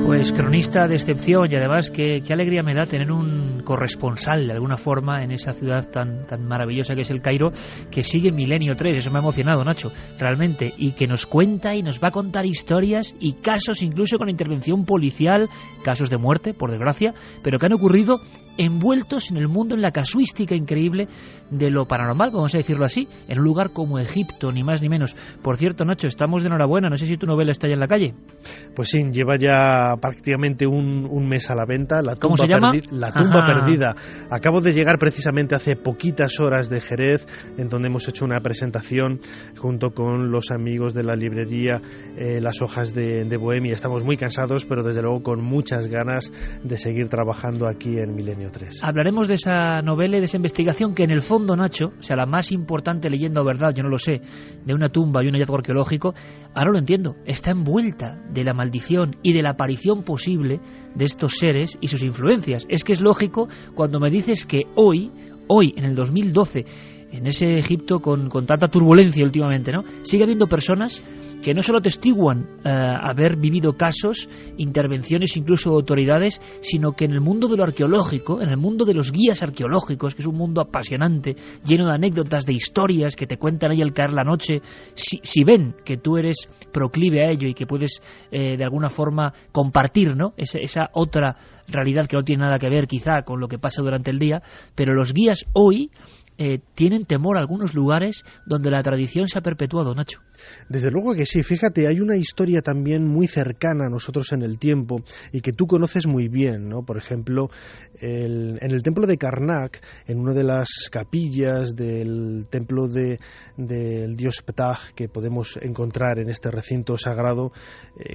Pues cronista de excepción, y además qué alegría me da tener un corresponsal de alguna forma en esa ciudad tan maravillosa que es el Cairo, que sigue Milenio 3, eso me ha emocionado, Nacho, realmente, y que nos cuenta y nos va a contar historias y casos incluso con intervención policial, casos de muerte, por desgracia, pero que han ocurrido envueltos en el mundo, en la casuística increíble de lo paranormal, vamos a decirlo así, en un lugar como Egipto, ni más ni menos. Por cierto, Nacho, estamos de enhorabuena, no sé si tu novela está ya en la calle. Pues sí, lleva ya prácticamente un mes a la venta. ¿Cómo se llama? La tumba perdida. Acabo de llegar precisamente hace poquitas horas de Jerez, en donde hemos hecho una presentación junto con los amigos de la librería Las Hojas de Bohemia. Estamos muy cansados, pero desde luego con muchas ganas de seguir trabajando aquí en Milenio 3. Hablaremos de esa novela y de esa investigación que en el fondo, Nacho, o sea, la más importante leyenda o verdad, yo no lo sé, de una tumba y un hallazgo arqueológico, ahora lo entiendo, está envuelta de la maldición y de la aparición posible de estos seres y sus influencias. Es que es lógico cuando me dices que hoy, en el 2012, en ese Egipto con tanta turbulencia últimamente, ¿no?, sigue habiendo personas que no solo testiguan haber vivido casos, intervenciones incluso de autoridades, sino que en el mundo de lo arqueológico, en el mundo de los guías arqueológicos, que es un mundo apasionante, lleno de anécdotas, de historias que te cuentan ahí al caer la noche, si ven que tú eres proclive a ello y que puedes de alguna forma compartir, ¿no?, esa otra realidad que no tiene nada que ver quizá con lo que pasa durante el día, pero los guías hoy tienen temor a algunos lugares donde la tradición se ha perpetuado, Nacho. Desde luego que sí, fíjate, hay una historia también muy cercana a nosotros en el tiempo y que tú conoces muy bien, ¿no? Por ejemplo, en el templo de Karnak, en una de las capillas del templo del dios Ptah que podemos encontrar en este recinto sagrado,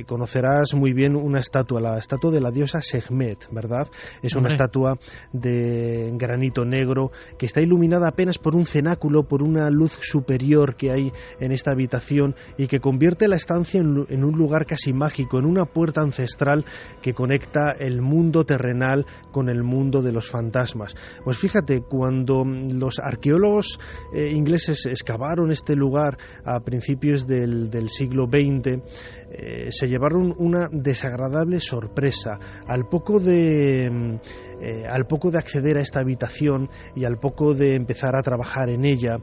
conocerás muy bien una estatua, la estatua de la diosa Sekhmet, ¿verdad? Es una estatua de granito negro que está iluminada apenas por un cenáculo, por una luz superior que hay en esta habitación y que convierte la estancia en un lugar casi mágico, en una puerta ancestral que conecta el mundo terrenal con el mundo de los fantasmas. Pues fíjate, cuando los arqueólogos ingleses excavaron este lugar a principios del siglo XX, se llevaron una desagradable sorpresa. Al poco de acceder a esta habitación y al poco de empezar a trabajar en ella,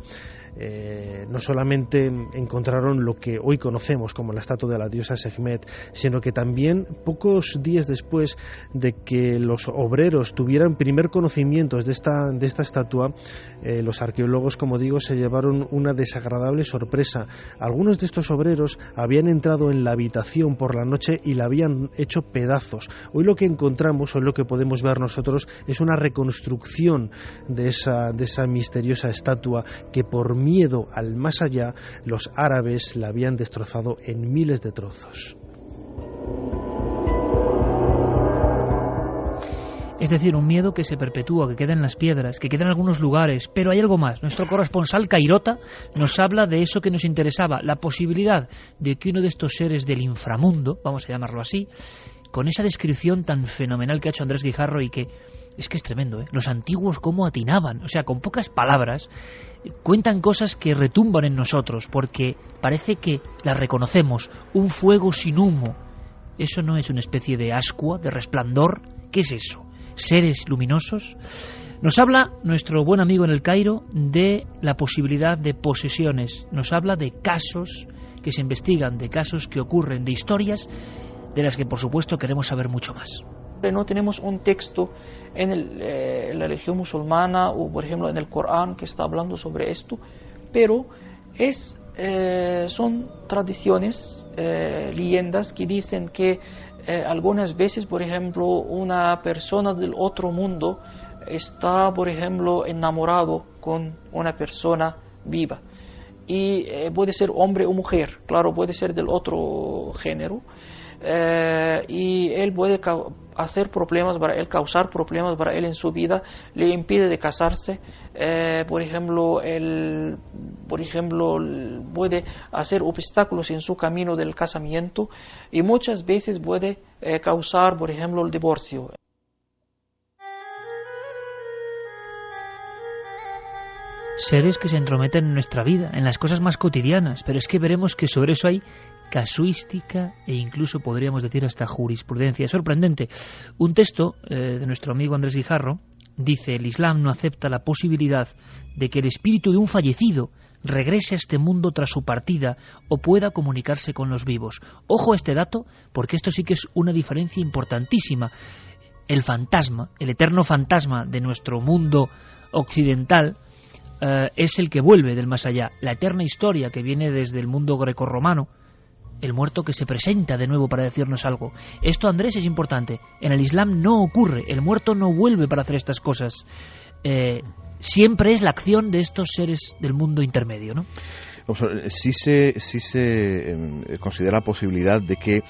no solamente encontraron lo que hoy conocemos como la estatua de la diosa Sekhmet, sino que también pocos días después de que los obreros tuvieran primer conocimientos de esta estatua, los arqueólogos, como digo, se llevaron una desagradable sorpresa. Algunos de estos obreros habían entrado en la habitación por la noche y la habían hecho pedazos. Hoy lo que encontramos, hoy lo que podemos ver nosotros, es una reconstrucción de esa misteriosa estatua que por miedo al más allá, los árabes la habían destrozado en miles de trozos. Es decir, un miedo que se perpetúa, que queda en las piedras, que queda en algunos lugares, pero hay algo más. Nuestro corresponsal Cairota nos habla de eso que nos interesaba, la posibilidad de que uno de estos seres del inframundo, vamos a llamarlo así, con esa descripción tan fenomenal que ha hecho Andrés Guijarro y que es tremendo, ¿eh? Los antiguos cómo atinaban, o sea, con pocas palabras cuentan cosas que retumban en nosotros, porque parece que las reconocemos. Un fuego sin humo, ¿eso no es una especie de ascua, de resplandor? ¿Qué es eso? ¿Seres luminosos? Nos habla nuestro buen amigo en el Cairo de la posibilidad de posesiones, nos habla de casos que se investigan, de casos que ocurren, de historias de las que por supuesto queremos saber mucho más. No tenemos un texto en la religión musulmana o por ejemplo en el Corán que está hablando sobre esto, pero son tradiciones, leyendas que dicen que algunas veces, por ejemplo, una persona del otro mundo está, por ejemplo, enamorado con una persona viva y puede ser hombre o mujer, claro, puede ser del otro género, y él puede hacer problemas para él, causar problemas para él en su vida, le impide de casarse, por ejemplo, puede hacer obstáculos en su camino del casamiento y muchas veces puede causar, por ejemplo, el divorcio. Seres que se entrometen en nuestra vida, en las cosas más cotidianas, pero es que veremos que sobre eso hay casuística e incluso podríamos decir hasta jurisprudencia. Es sorprendente. Un texto de nuestro amigo Andrés Guijarro dice: el Islam no acepta la posibilidad de que el espíritu de un fallecido regrese a este mundo tras su partida o pueda comunicarse con los vivos. Ojo a este dato, porque esto sí que es una diferencia importantísima. El fantasma, el eterno fantasma de nuestro mundo occidental, es el que vuelve del más allá. La eterna historia que viene desde el mundo grecorromano, el muerto que se presenta de nuevo para decirnos algo. Esto, Andrés, es importante. En el Islam no ocurre, el muerto no vuelve para hacer estas cosas. Siempre es la acción de estos seres del mundo intermedio, ¿no? Sí se considera la posibilidad de que,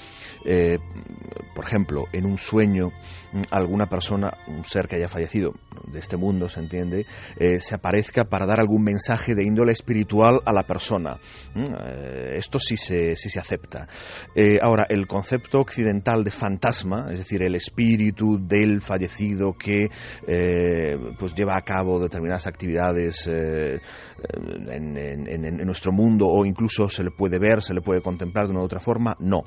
por ejemplo, en un sueño, alguna persona, un ser que haya fallecido de este mundo, se entiende, se aparezca para dar algún mensaje de índole espiritual a la persona. Esto sí se acepta. Ahora, el concepto occidental de fantasma, es decir, el espíritu del fallecido que pues lleva a cabo determinadas actividades en nuestro mundo, o incluso se le puede ver, se le puede contemplar de una u otra forma, no.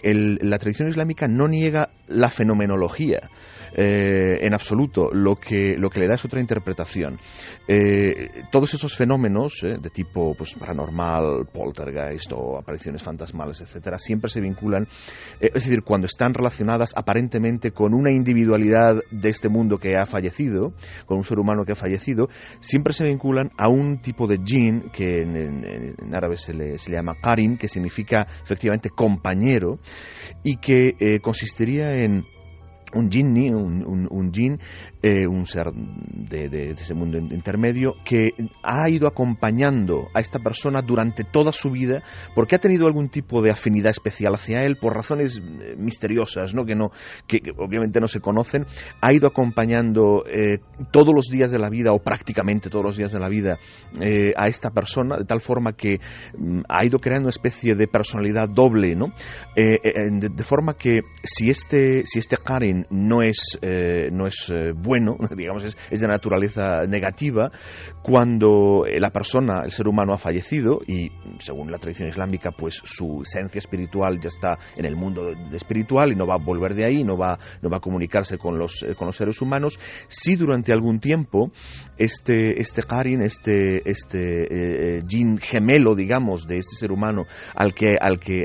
La tradición islámica no niega la fenomenología en absoluto. Lo que le da es otra interpretación. Todos esos fenómenos de tipo pues paranormal, poltergeist o apariciones fantasmales, etcétera, siempre se vinculan, es decir, cuando están relacionadas aparentemente con una individualidad de este mundo que ha fallecido, con un ser humano que ha fallecido, siempre se vinculan a un tipo de jinn que en árabe se le llama qarin, que significa efectivamente compañero, y que consistiría en un jinni, un jinn, un ser de ese mundo intermedio, que ha ido acompañando a esta persona durante toda su vida, porque ha tenido algún tipo de afinidad especial hacia él, por razones misteriosas, ¿no? Que obviamente no se conocen. Ha ido acompañando todos los días de la vida, o prácticamente todos los días de la vida, a esta persona, de tal forma que ha ido creando una especie de personalidad doble, ¿no? De forma que si este qarin no es bueno, digamos, es de naturaleza negativa, cuando la persona, el ser humano, ha fallecido, y según la tradición islámica, pues su esencia espiritual ya está en el mundo espiritual y no va a volver de ahí, no va a comunicarse con los seres humanos. Si durante algún tiempo este qarin, jinn gemelo, digamos, de este ser humano al que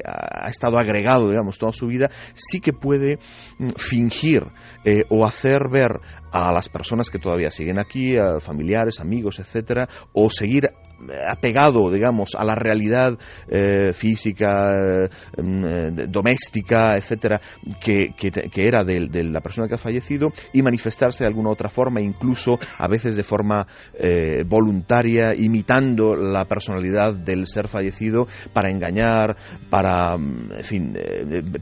ha estado agregado, digamos, toda su vida, sí que puede fingir o hacer ver a las personas que todavía siguen aquí, a familiares, amigos, etcétera, o seguir apegado, digamos, a la realidad física, doméstica, etcétera, que era de la persona que ha fallecido, y manifestarse de alguna otra forma, incluso a veces de forma voluntaria, imitando la personalidad del ser fallecido, para engañar, para, en fin,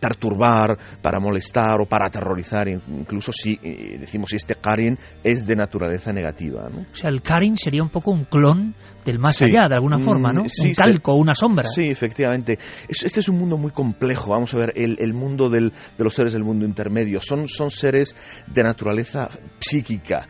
perturbar, para molestar o para aterrorizar, incluso si decimos si este qarin es de naturaleza negativa, ¿no? O sea, el qarin sería un poco un clon del más allá, de alguna forma, ¿no? Un calco, una sombra. Sí, efectivamente. Este es un mundo muy complejo. Vamos a ver, el mundo de los seres del mundo intermedio son seres de naturaleza psíquica,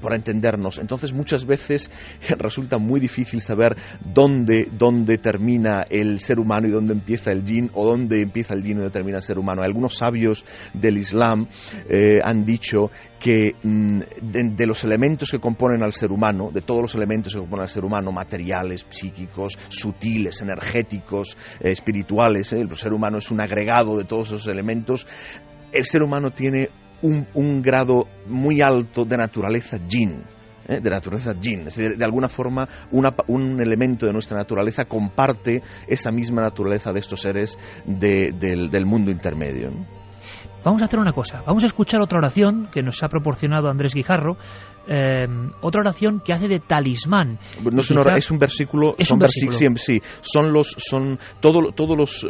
por entendernos. Entonces, muchas veces resulta muy difícil saber dónde termina el ser humano y dónde empieza el jinn, o dónde empieza el jinn y dónde termina el ser humano. Algunos sabios del Islam han dicho que de los elementos que componen al ser humano, de todos los elementos que componen al ser humano, materiales, psíquicos, sutiles, energéticos, espirituales, el ser humano es un agregado de todos esos elementos. El ser humano tiene un grado muy alto de naturaleza jinn. De naturaleza jinn, es decir, de alguna forma un elemento de nuestra naturaleza comparte esa misma naturaleza de estos seres del mundo intermedio, ¿no? Vamos a hacer una cosa, vamos a escuchar otra oración que nos ha proporcionado Andrés Guijarro, otra oración que hace de talismán. No es, es un versículo, es un versículo. Sí, son todos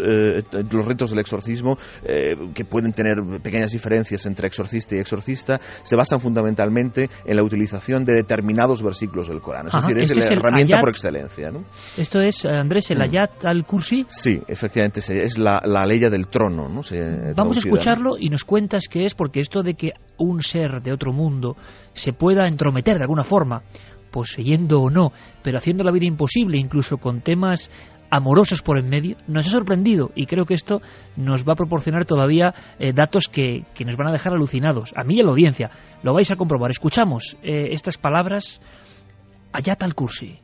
los ritos del exorcismo que pueden tener pequeñas diferencias entre exorcista y exorcista, se basan fundamentalmente en la utilización de determinados versículos del Corán. Es decir, es la herramienta por excelencia, ¿no? Esto es, Andrés, el Ayat al-Kursi. Sí, efectivamente, es la ley del trono, ¿no? Vamos a escucharlo y nos cuentas qué es, porque esto de que un ser de otro mundo se pueda entrometer de alguna forma, poseyendo o no, pero haciendo la vida imposible, incluso con temas amorosos por en medio, nos ha sorprendido, y creo que esto nos va a proporcionar todavía datos que nos van a dejar alucinados, a mí y a la audiencia. Lo vais a comprobar. Escuchamos estas palabras, Ayat al-Kursi.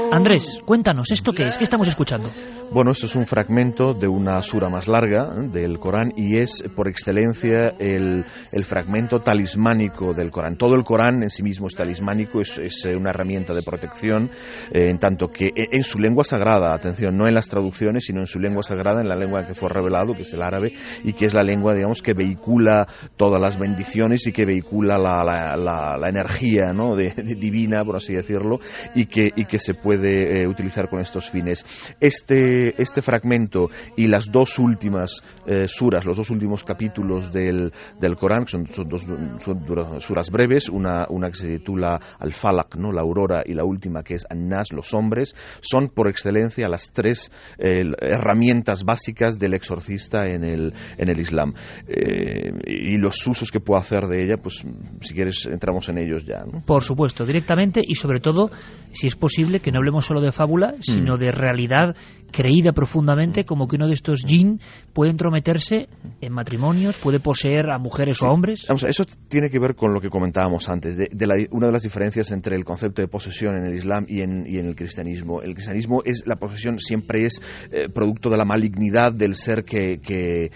Andrés, cuéntanos, ¿esto qué es? ¿Qué estamos escuchando? Bueno, esto es un fragmento de una sura más larga del Corán y es por excelencia el fragmento talismánico del Corán. Todo el Corán en sí mismo es talismánico, es una herramienta de protección, en tanto que en su lengua sagrada, atención, no en las traducciones, sino en su lengua sagrada, en la lengua que fue revelado, que es el árabe, y que es la lengua, digamos, que vehicula todas las bendiciones y que vehicula la energía, ¿no? divina, por así decirlo, y que se puede utilizar con estos fines. Este fragmento y las dos últimas suras, los dos últimos capítulos del Corán, que son dos suras breves, una que se titula Al-Falaq, ¿no? La aurora, y la última que es An-Nas, los hombres, son por excelencia las tres herramientas básicas del exorcista en el Islam. Y los usos que puedo hacer de ella, pues si quieres entramos en ellos ya, ¿no? Por supuesto, directamente, y sobre todo, si es posible, que no hablemos solo de fábula, sino de realidad creída profundamente, como que uno de estos jinn puede entrometerse en matrimonios, puede poseer a mujeres o a hombres. Vamos, eso tiene que ver con lo que comentábamos antes, una de las diferencias entre el concepto de posesión en el Islam y en el cristianismo. El cristianismo la posesión siempre es producto de la malignidad del ser que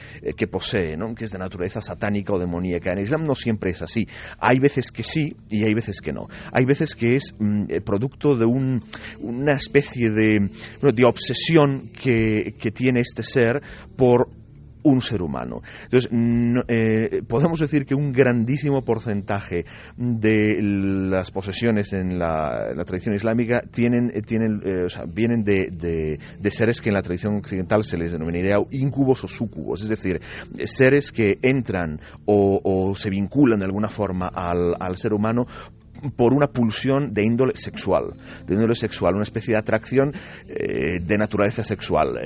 posee, ¿no? Que es de naturaleza satánica o demoníaca. En el Islam no siempre es así. Hay veces que sí y hay veces que no. Hay veces que es producto de una especie de obsesión que tiene este ser por un ser humano. Entonces, podemos decir que un grandísimo porcentaje de las posesiones en la tradición islámica vienen de seres que en la tradición occidental se les denominaría íncubos o súcubos, es decir, seres que entran o se vinculan de alguna forma al ser humano por una pulsión de índole sexual, una especie de atracción de naturaleza sexual,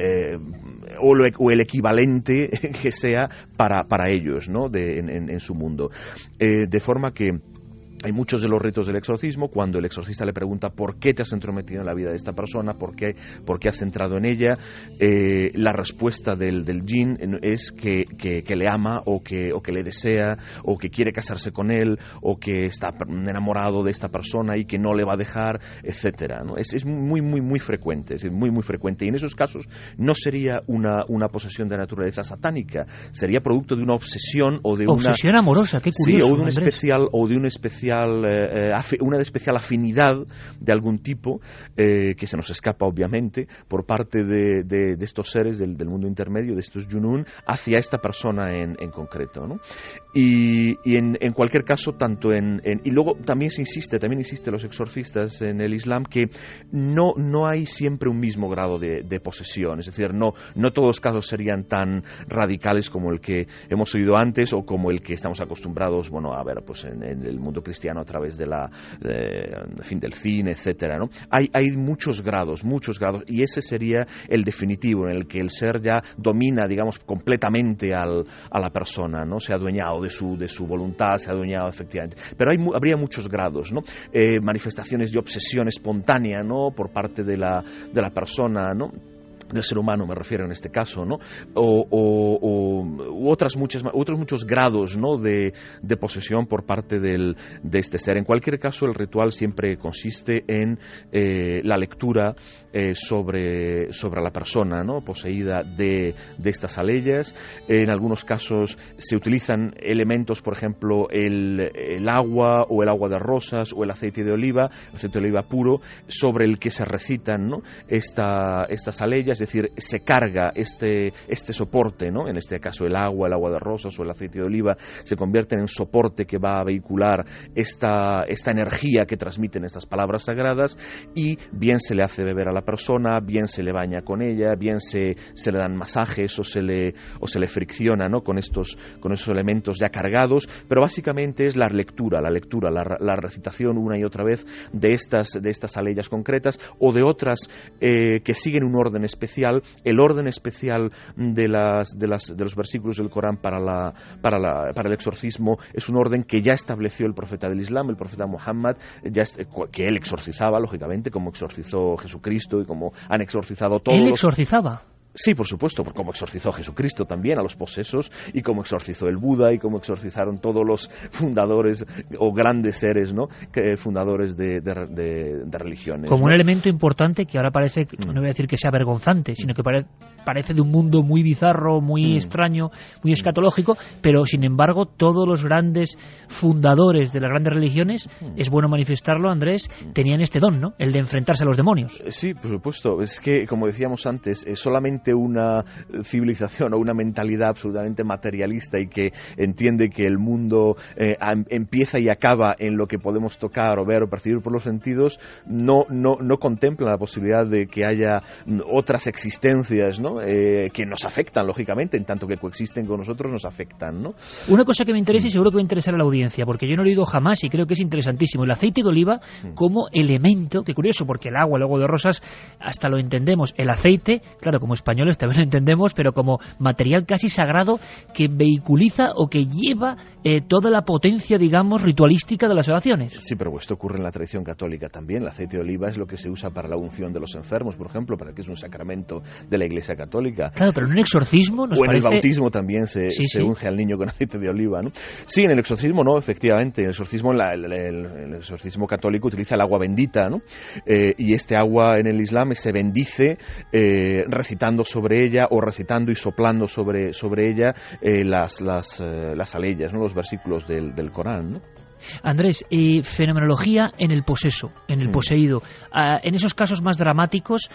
o el equivalente que sea para ellos, ¿no? en su mundo. De forma que hay muchos de los ritos del exorcismo, cuando el exorcista le pregunta ¿por qué te has entrometido en la vida de esta persona? ¿Por qué has entrado en ella? La respuesta del jinn es que le ama o que le desea o que quiere casarse con él o que está enamorado de esta persona y que no le va a dejar, etcétera, ¿no? Es muy, muy, muy frecuente, muy frecuente. Y en esos casos no sería una posesión de naturaleza satánica, sería producto de una obsesión o de obsesión amorosa, qué curioso. Sí, o de un especial una especial afinidad de algún tipo que se nos escapa obviamente por parte de estos seres del mundo intermedio, de estos Junun, hacia esta persona en concreto, ¿no? Y en cualquier caso, y luego también insiste los exorcistas en el Islam que no hay siempre un mismo grado de posesión, es decir, no todos los casos serían tan radicales como el que hemos oído antes o como el que estamos acostumbrados, a ver, pues en el mundo cristiano a través del cine, etcétera, ¿no? Hay muchos grados, y ese sería el definitivo, en el que el ser ya domina, digamos, completamente a la persona, ¿no? Se ha adueñado de su voluntad, se ha adueñado efectivamente. Pero habría muchos grados, ¿no? Manifestaciones de obsesión espontánea, ¿no? Por parte de la persona, ¿no? Del ser humano me refiero en este caso, ¿no? U otros muchos grados, ¿no? de posesión por parte de este ser. En cualquier caso, el ritual siempre consiste en la lectura sobre la persona, ¿no? Poseída de estas aleyas. En algunos casos se utilizan elementos, por ejemplo, el agua o el agua de rosas o el aceite de oliva puro, sobre el que se recitan, ¿no? estas aleyas. decir, se carga este soporte, ¿no? En este caso el agua de rosas o el aceite de oliva, se convierten en soporte que va a vehicular esta energía que transmiten estas palabras sagradas, y bien se le hace beber a la persona, bien se le baña con ella, bien se le dan masajes o se le fricciona, ¿no? con esos elementos ya cargados, pero básicamente es la lectura, la recitación una y otra vez de estas aleyas concretas o de otras que siguen un orden especial. El orden especial de los versículos del Corán para el exorcismo es un orden que ya estableció el profeta del Islam, el profeta Muhammad, que él exorcizaba, lógicamente, como exorcizó Jesucristo y como han exorcizado todos. ¿Él exorcizaba? Sí, por supuesto, como exorcizó Jesucristo también a los posesos, y como exorcizó el Buda, y como exorcizaron todos los fundadores o grandes seres, ¿no? Fundadores de religiones. Como ¿no? un elemento importante que ahora parece, no voy a decir que sea vergonzante, sino que parece de un mundo muy bizarro, muy extraño, muy escatológico, pero sin embargo todos los grandes fundadores de las grandes religiones, es bueno manifestarlo, Andrés, tenían este don, ¿no? El de enfrentarse a los demonios. Sí, por supuesto. Es que, como decíamos antes, solamente una civilización o una mentalidad absolutamente materialista y que entiende que el mundo empieza y acaba en lo que podemos tocar o ver o percibir por los sentidos, no contempla la posibilidad de que haya otras existencias, ¿no? Que nos afectan, lógicamente, en tanto que coexisten con nosotros, nos afectan, ¿no? Una cosa que me interesa y seguro que va a interesar a la audiencia, porque yo no lo he oído jamás y creo que es interesantísimo, el aceite de oliva como elemento, que curioso, porque el agua, el agua de rosas, hasta lo entendemos, el aceite, claro, como españoles también lo entendemos, pero como material casi sagrado que vehiculiza o que lleva toda la potencia, digamos, ritualística de las oraciones. Sí, pero esto ocurre en la tradición católica también. El aceite de oliva es lo que se usa para la unción de los enfermos, por ejemplo, para que es un sacramento de la Iglesia católica. Claro, pero en un exorcismo nos o en parece... el bautismo también se unge al niño con aceite de oliva, ¿no? Sí, en el exorcismo no, efectivamente. En el exorcismo, el exorcismo católico utiliza el agua bendita, ¿no? Y este agua en el Islam se bendice recitando sobre ella o recitando y soplando sobre ella las aleyas, ¿no? Los versículos del Corán, ¿no? Andrés, fenomenología en el poseso, en el poseído. En esos casos más dramáticos,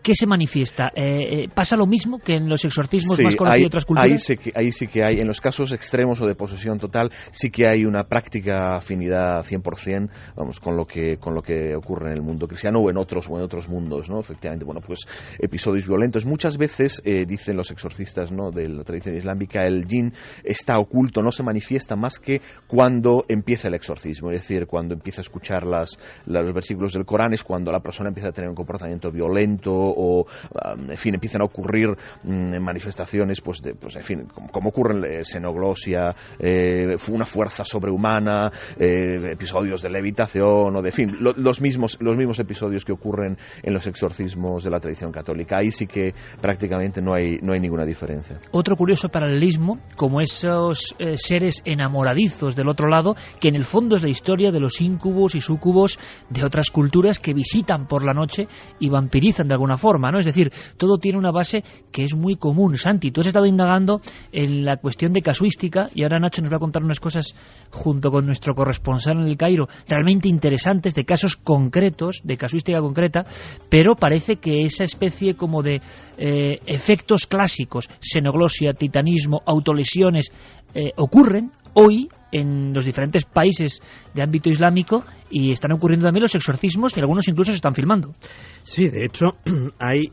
¿qué se manifiesta? ¿Pasa lo mismo que en los exorcismos más conocidos de otras culturas? Ahí sí que hay, en los casos extremos o de posesión total, sí que hay una práctica afinidad 100%, vamos, con lo que ocurre en el mundo cristiano o en otros mundos, ¿no? Efectivamente, bueno, pues episodios violentos. Muchas veces, dicen los exorcistas, ¿no?, de la tradición islámica, el jinn está oculto, no se manifiesta más que cuando empieza el exorcismo, es decir, cuando empieza a escuchar los versículos del Corán, es cuando la persona empieza a tener un comportamiento violento o, en fin, empiezan a ocurrir manifestaciones, en fin, como ocurren xenoglosia, una fuerza sobrehumana, episodios de levitación, o de, en fin, los mismos episodios que ocurren en los exorcismos de la tradición católica. Ahí sí que prácticamente no hay ninguna diferencia. Otro curioso paralelismo, como esos seres enamoradizos del otro lado, que en el fondo es la historia de los íncubos y súcubos de otras culturas que visitan por la noche y vampirizan de alguna forma, ¿no? Es decir, todo tiene una base que es muy común. Santi, tú has estado indagando en la cuestión de casuística y ahora Nacho nos va a contar unas cosas junto con nuestro corresponsal en el Cairo, realmente interesantes, de casos concretos, de casuística concreta, pero parece que esa especie como de efectos clásicos, xenoglosia, titanismo, autolesiones, ocurren hoy en los diferentes países de ámbito islámico y están ocurriendo también los exorcismos y algunos incluso se están filmando. Sí, de hecho hay,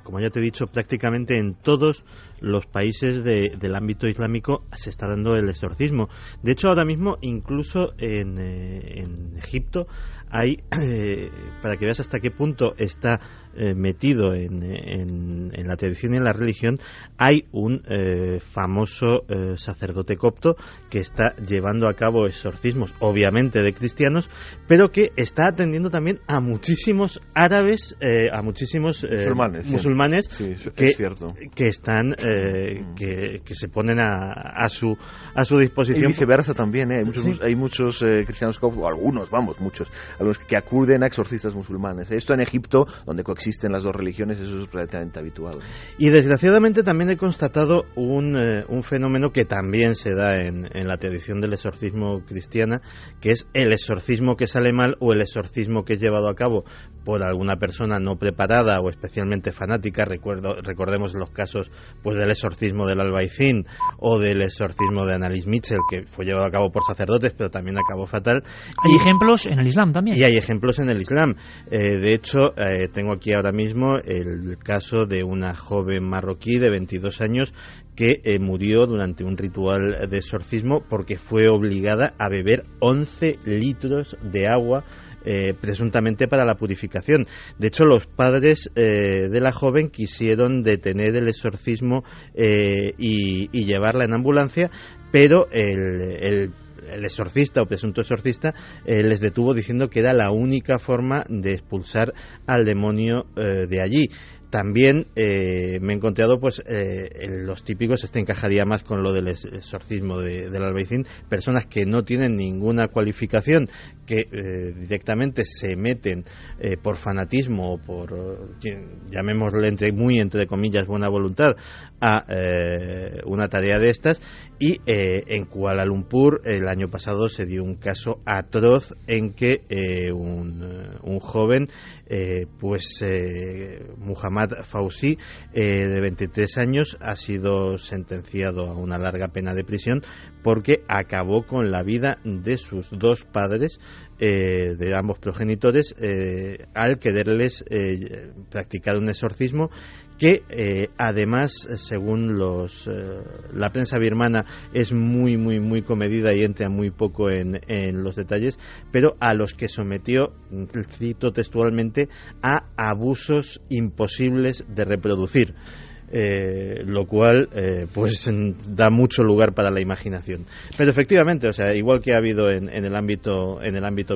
como ya te he dicho, prácticamente en todos los países del ámbito islámico se está dando el exorcismo. De hecho, ahora mismo incluso en Egipto hay, para que veas hasta qué punto está metido en la tradición y en la religión, hay un famoso sacerdote copto que está llevando a cabo exorcismos, obviamente de cristianos, pero que está atendiendo también a muchísimos árabes, a muchísimos musulmanes sí, que están que se ponen a su disposición. Y viceversa también, hay muchos cristianos coptos, o algunos, muchos, que acuden a exorcistas musulmanes. Esto en Egipto, donde coexisten las dos religiones, eso es relativamente habitual. Y desgraciadamente también he constatado un fenómeno que también se da en en la tradición del exorcismo cristiana, que es el exorcismo que sale mal o el exorcismo que es llevado a cabo por alguna persona no preparada o especialmente fanática. Recordemos los casos pues del exorcismo del Albaicín o del exorcismo de Annalise Mitchell, que fue llevado a cabo por sacerdotes pero también acabó fatal. Hay ejemplos en el Islam también. Y hay ejemplos en el Islam. De hecho, tengo aquí ahora mismo el caso de una joven marroquí de 22 años que murió durante un ritual de exorcismo porque fue obligada a beber 11 litros de agua presuntamente para la purificación. De hecho, los padres de la joven quisieron detener el exorcismo y llevarla en ambulancia, pero el exorcista o presunto exorcista les detuvo diciendo que era la única forma de expulsar al demonio de allí. También me he encontrado pues los típicos, este encajaría más con lo del exorcismo del Albaicín, personas que no tienen ninguna cualificación, que directamente se meten por fanatismo o por, llamémosle entre comillas, buena voluntad a una tarea de estas. Y en Kuala Lumpur el año pasado se dio un caso atroz en que un joven, Muhammad Fauzi, de 23 años, ha sido sentenciado a una larga pena de prisión porque acabó con la vida de sus dos padres, de ambos progenitores, al quererles practicar un exorcismo que además, según la prensa birmana, es muy comedida y entra muy poco en los detalles, pero a los que sometió, cito textualmente, a abusos imposibles de reproducir. Lo cual pues da mucho lugar para la imaginación. Pero efectivamente, o sea, igual que ha habido en el ámbito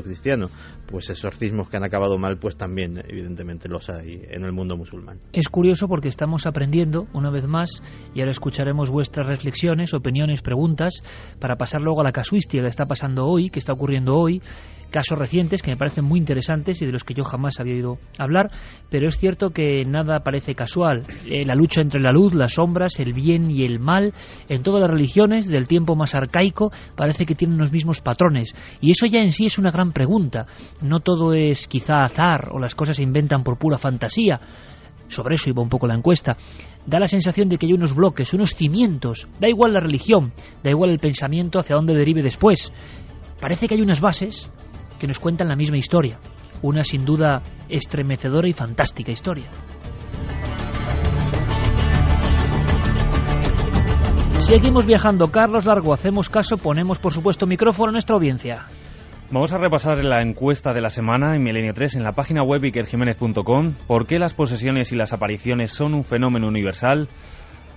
cristiano, pues exorcismos que han acabado mal, pues también evidentemente los hay en el mundo musulmán. Es curioso porque estamos aprendiendo una vez más, y ahora escucharemos vuestras reflexiones, opiniones, preguntas, para pasar luego a la casuística que está pasando hoy, que está ocurriendo hoy, casos recientes que me parecen muy interesantes y de los que yo jamás había oído hablar, pero es cierto que nada parece casual. La lucha entre la luz, las sombras, el bien y el mal, en todas las religiones del tiempo más arcaico, parece que tienen los mismos patrones, y eso ya en sí es una gran pregunta. No todo es quizá azar o las cosas se inventan por pura fantasía. Sobre eso iba un poco la encuesta. Da la sensación de que hay unos bloques, unos cimientos. Da igual la religión, da igual el pensamiento hacia dónde derive después. Parece que hay unas bases que nos cuentan la misma historia, una sin duda estremecedora y fantástica historia. Seguimos viajando. Carlos Largo, hacemos caso, ponemos por supuesto micrófono a nuestra audiencia. Vamos a repasar la encuesta de la semana en Milenio 3 en la página web ikerjimenez.com. ¿Por qué las posesiones y las apariciones son un fenómeno universal?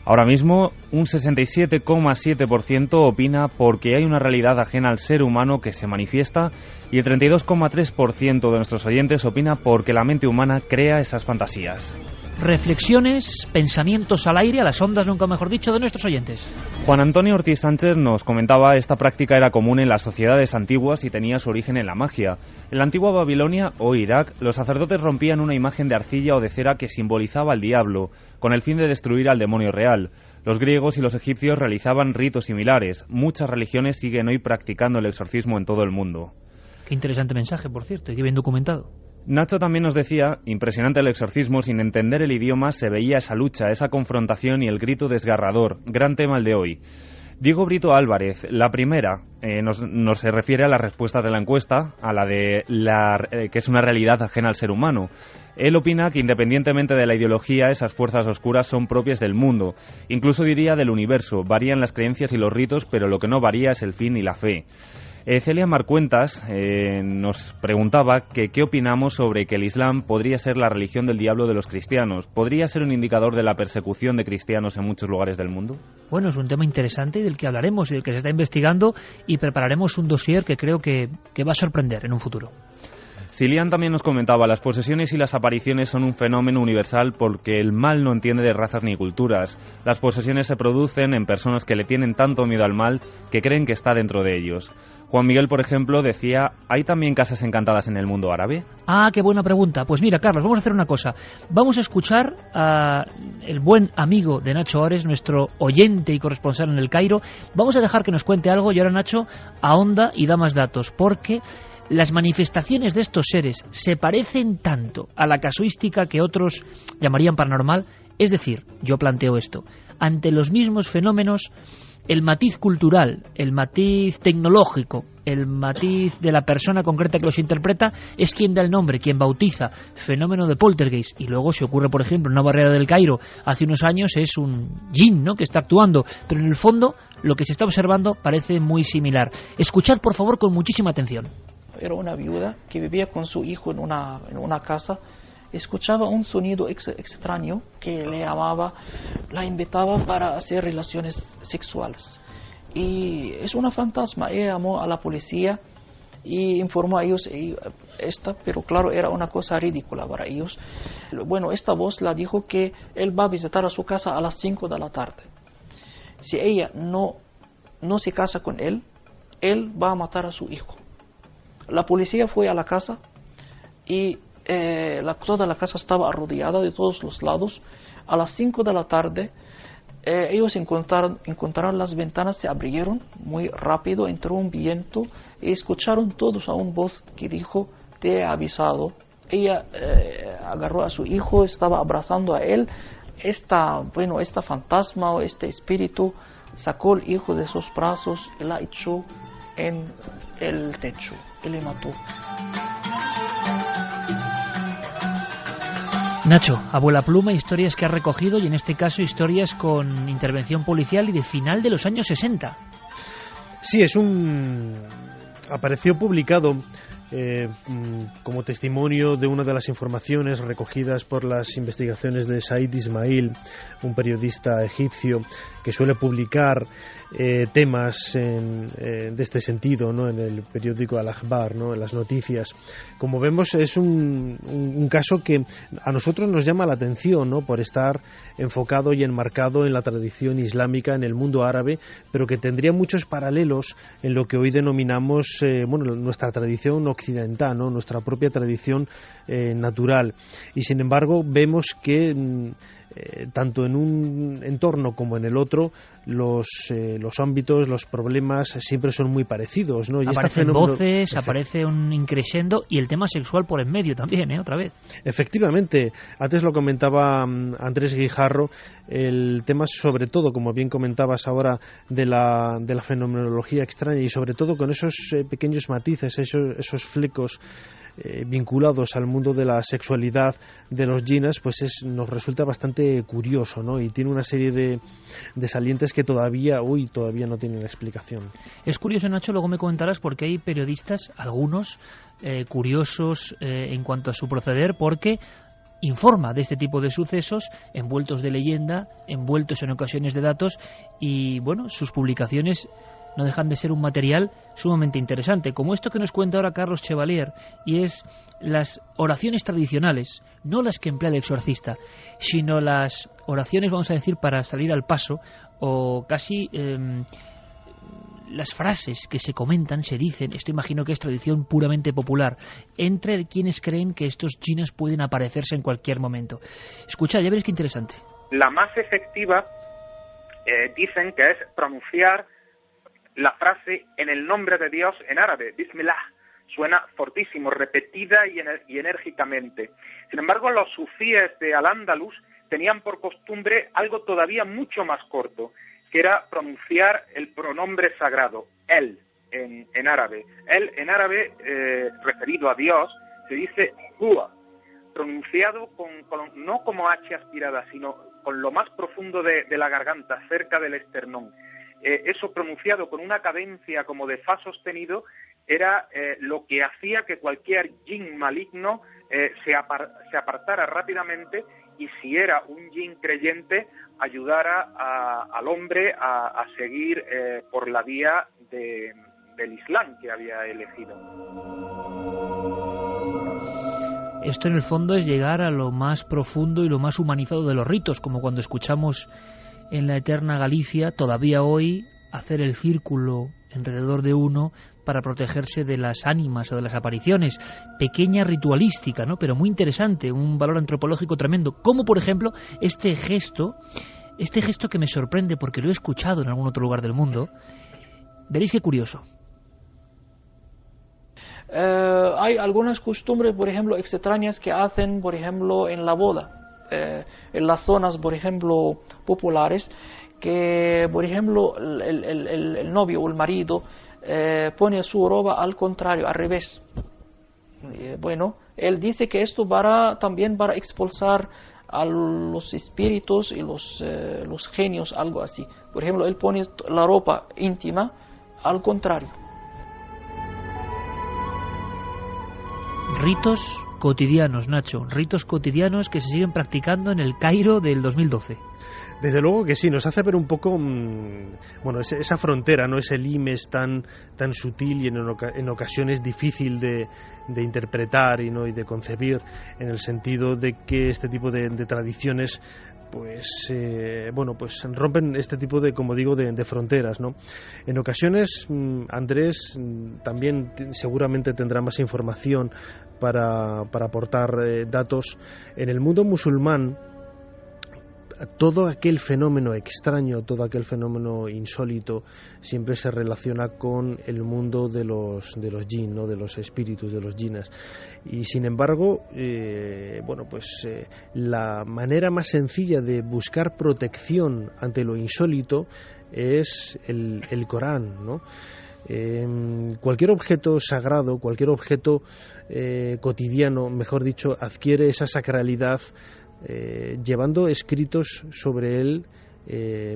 Ahora mismo, un 67,7% opina porque hay una realidad ajena al ser humano que se manifiesta, y el 32,3% de nuestros oyentes opina porque la mente humana crea esas fantasías. Reflexiones, pensamientos al aire, a las ondas, nunca mejor dicho, de nuestros oyentes. Juan Antonio Ortiz Sánchez nos comentaba: esta práctica era común en las sociedades antiguas y tenía su origen en la magia. En la antigua Babilonia o Irak, los sacerdotes rompían una imagen de arcilla o de cera que simbolizaba al diablo, con el fin de destruir al demonio real. Los griegos y los egipcios realizaban ritos similares. Muchas religiones siguen hoy practicando el exorcismo en todo el mundo. Qué interesante mensaje, por cierto, y qué bien documentado. Nacho también nos decía: impresionante el exorcismo, sin entender el idioma se veía esa lucha, esa confrontación y el grito desgarrador. Gran tema el de hoy. Diego Brito Álvarez, la primera, nos se refiere a la respuesta de la encuesta, a la de que es una realidad ajena al ser humano. Él opina que independientemente de la ideología, esas fuerzas oscuras son propias del mundo, incluso diría del universo. Varían las creencias y los ritos, pero lo que no varía es el fin y la fe. Celia Marcuentas nos preguntaba que qué opinamos sobre que el Islam podría ser la religión del diablo de los cristianos. ¿Podría ser un indicador de la persecución de cristianos en muchos lugares del mundo? Bueno, es un tema interesante y del que hablaremos y del que se está investigando, y prepararemos un dossier que creo que va a sorprender en un futuro. Silian también nos comentaba, las posesiones y las apariciones son un fenómeno universal porque el mal no entiende de razas ni culturas. Las posesiones se producen en personas que le tienen tanto miedo al mal que creen que está dentro de ellos. Juan Miguel, por ejemplo, decía, ¿hay también casas encantadas en el mundo árabe? Ah, qué buena pregunta. Pues mira, Carlos, vamos a hacer una cosa. Vamos a escuchar a el buen amigo de Nacho Ores, nuestro oyente y corresponsal en el Cairo. Vamos a dejar que nos cuente algo y ahora Nacho ahonda y da más datos, porque las manifestaciones de estos seres se parecen tanto a la casuística que otros llamarían paranormal. Es decir, yo planteo esto, ante los mismos fenómenos, el matiz cultural, el matiz tecnológico, el matiz de la persona concreta que los interpreta es quien da el nombre, quien bautiza. Fenómeno de poltergeist. Y luego si ocurre, por ejemplo, en una barriada del Cairo hace unos años, es un jinn, ¿no?, que está actuando. Pero en el fondo, lo que se está observando parece muy similar. Escuchad, por favor, con muchísima atención. Era una viuda que vivía con su hijo en una casa. Escuchaba un sonido extraño que le llamaba, la invitaba para hacer relaciones sexuales. Y es una fantasma. Ella llamó a la policía y informó a ellos pero claro, era una cosa ridícula para ellos. Bueno, esta voz la dijo que él va a visitar a su casa a las 5 de la tarde. Si ella no se casa con él va a matar a su hijo. La policía fue a la casa y toda la casa estaba arrodillada de todos los lados. A las 5 de la tarde ellos encontraron las ventanas, se abrieron muy rápido, entró un viento y escucharon todos a una voz que dijo, te he avisado. Ella agarró a su hijo, estaba abrazando a él. Esta fantasma o este espíritu sacó el hijo de sus brazos y la echó en el techo y le mató. Nacho, abuela pluma, historias que ha recogido y en este caso historias con intervención policial y de final de los años 60. Sí, apareció publicado como testimonio de una de las informaciones recogidas por las investigaciones de Said Ismail, un periodista egipcio que suele publicar temas de este sentido, ¿no?, en el periódico Al-Akhbar, ¿no?, en las noticias. Como vemos, es un caso que a nosotros nos llama la atención, ¿no?, por estar enfocado y enmarcado en la tradición islámica, en el mundo árabe, pero que tendría muchos paralelos en lo que hoy denominamos nuestra tradición occidental, ¿no?, nuestra propia tradición natural. Y sin embargo vemos que tanto en un entorno como en el otro los ámbitos, los problemas siempre son muy parecidos, ¿no? Y aparecen voces, aparece un increscendo y el tema sexual por en medio también, otra vez. Efectivamente, antes lo comentaba Andrés Guijarro, el tema sobre todo, como bien comentabas ahora, de la fenomenología extraña y sobre todo con esos pequeños matices, esos flecos vinculados al mundo de la sexualidad de los jinns, pues nos resulta bastante curioso, ¿no? Y tiene una serie de salientes que todavía no tienen explicación. Es curioso, Nacho, luego me comentarás porque hay periodistas, algunos curiosos en cuanto a su proceder, porque informa de este tipo de sucesos envueltos de leyenda, envueltos en ocasiones de datos y, bueno, sus publicaciones no dejan de ser un material sumamente interesante, como esto que nos cuenta ahora Carlos Chevalier, y es las oraciones tradicionales, no las que emplea el exorcista, sino las oraciones, vamos a decir, para salir al paso, o casi las frases que se comentan, se dicen, esto imagino que es tradición puramente popular, entre quienes creen que estos jinns pueden aparecerse en cualquier momento. Escucha, ya veréis qué interesante. La más efectiva dicen que es pronunciar la frase en el nombre de Dios en árabe, Bismillah. Suena fortísimo, repetida y enérgicamente. Sin embargo, los sufíes de Al-Ándalus tenían por costumbre algo todavía mucho más corto, que era pronunciar el pronombre sagrado, él, en árabe. Él, en árabe, referido a Dios, se dice Hua, pronunciado no como H aspirada, sino con lo más profundo de la garganta, cerca del esternón. Eso pronunciado con una cadencia como de fa sostenido era lo que hacía que cualquier jinn maligno se apartara rápidamente y, si era un jinn creyente, ayudara al hombre a seguir por la vía del Islam que había elegido. Esto en el fondo es llegar a lo más profundo y lo más humanizado de los ritos, como cuando escuchamos en la eterna Galicia, todavía hoy, hacer el círculo alrededor de uno para protegerse de las ánimas o de las apariciones. Pequeña ritualística, ¿no? Pero muy interesante, un valor antropológico tremendo. Como, por ejemplo, este gesto que me sorprende porque lo he escuchado en algún otro lugar del mundo. Veréis qué curioso. Hay algunas costumbres, por ejemplo, extrañas que hacen, por ejemplo, en la boda, en las zonas, por ejemplo, populares, que, por ejemplo, el novio o el marido pone su ropa al contrario, al revés. Bueno, él dice que esto también para expulsar a los espíritus y los genios, algo así. Por ejemplo, él pone la ropa íntima al contrario. Ritos cotidianos, Nacho, ritos cotidianos que se siguen practicando en el Cairo del 2012. Desde luego que sí, nos hace ver un poco, bueno, esa frontera, no, ese limes tan sutil y en ocasiones difícil de interpretar y de concebir, en el sentido de que este tipo de tradiciones pues rompen este tipo de, como digo, de fronteras, ¿no? En ocasiones, Andrés también seguramente tendrá más información para aportar datos. En el mundo musulmán, todo aquel fenómeno extraño, todo aquel fenómeno insólito siempre se relaciona con el mundo de los jinn, ¿no? De los espíritus, de los jinnas. Y sin embargo, la manera más sencilla de buscar protección ante lo insólito es el Corán, ¿no? Cualquier objeto sagrado, cualquier objeto cotidiano, mejor dicho, adquiere esa sacralidad llevando escritos sobre él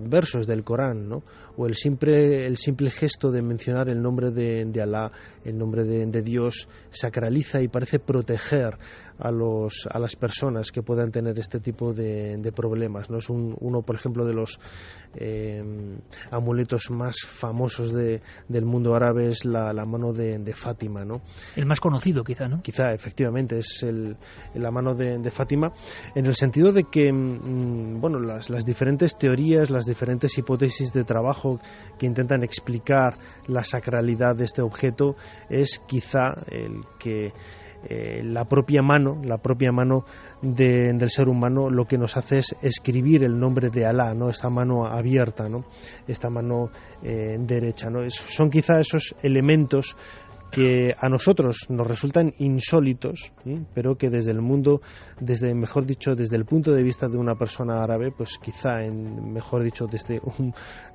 versos del Corán, ¿no? O el simple gesto de mencionar el nombre de Alá, el nombre de Dios, sacraliza y parece proteger a las personas que puedan tener este tipo de problemas, ¿no? Es uno, por ejemplo, de los amuletos más famosos del mundo árabe, es la mano de Fátima, ¿no? El más conocido, quizá, ¿no? Quizá, efectivamente, es la mano de Fátima, en el sentido de que las diferentes teorías, las diferentes hipótesis de trabajo que intentan explicar la sacralidad de este objeto es quizá el que la propia mano del ser humano lo que nos hace es escribir el nombre de Alá, ¿no? Esta mano abierta, ¿no? Esta mano derecha, ¿no? Son quizá esos elementos que a nosotros nos resultan insólitos, pero que desde el mundo, desde el punto de vista de una persona árabe, pues quizá, desde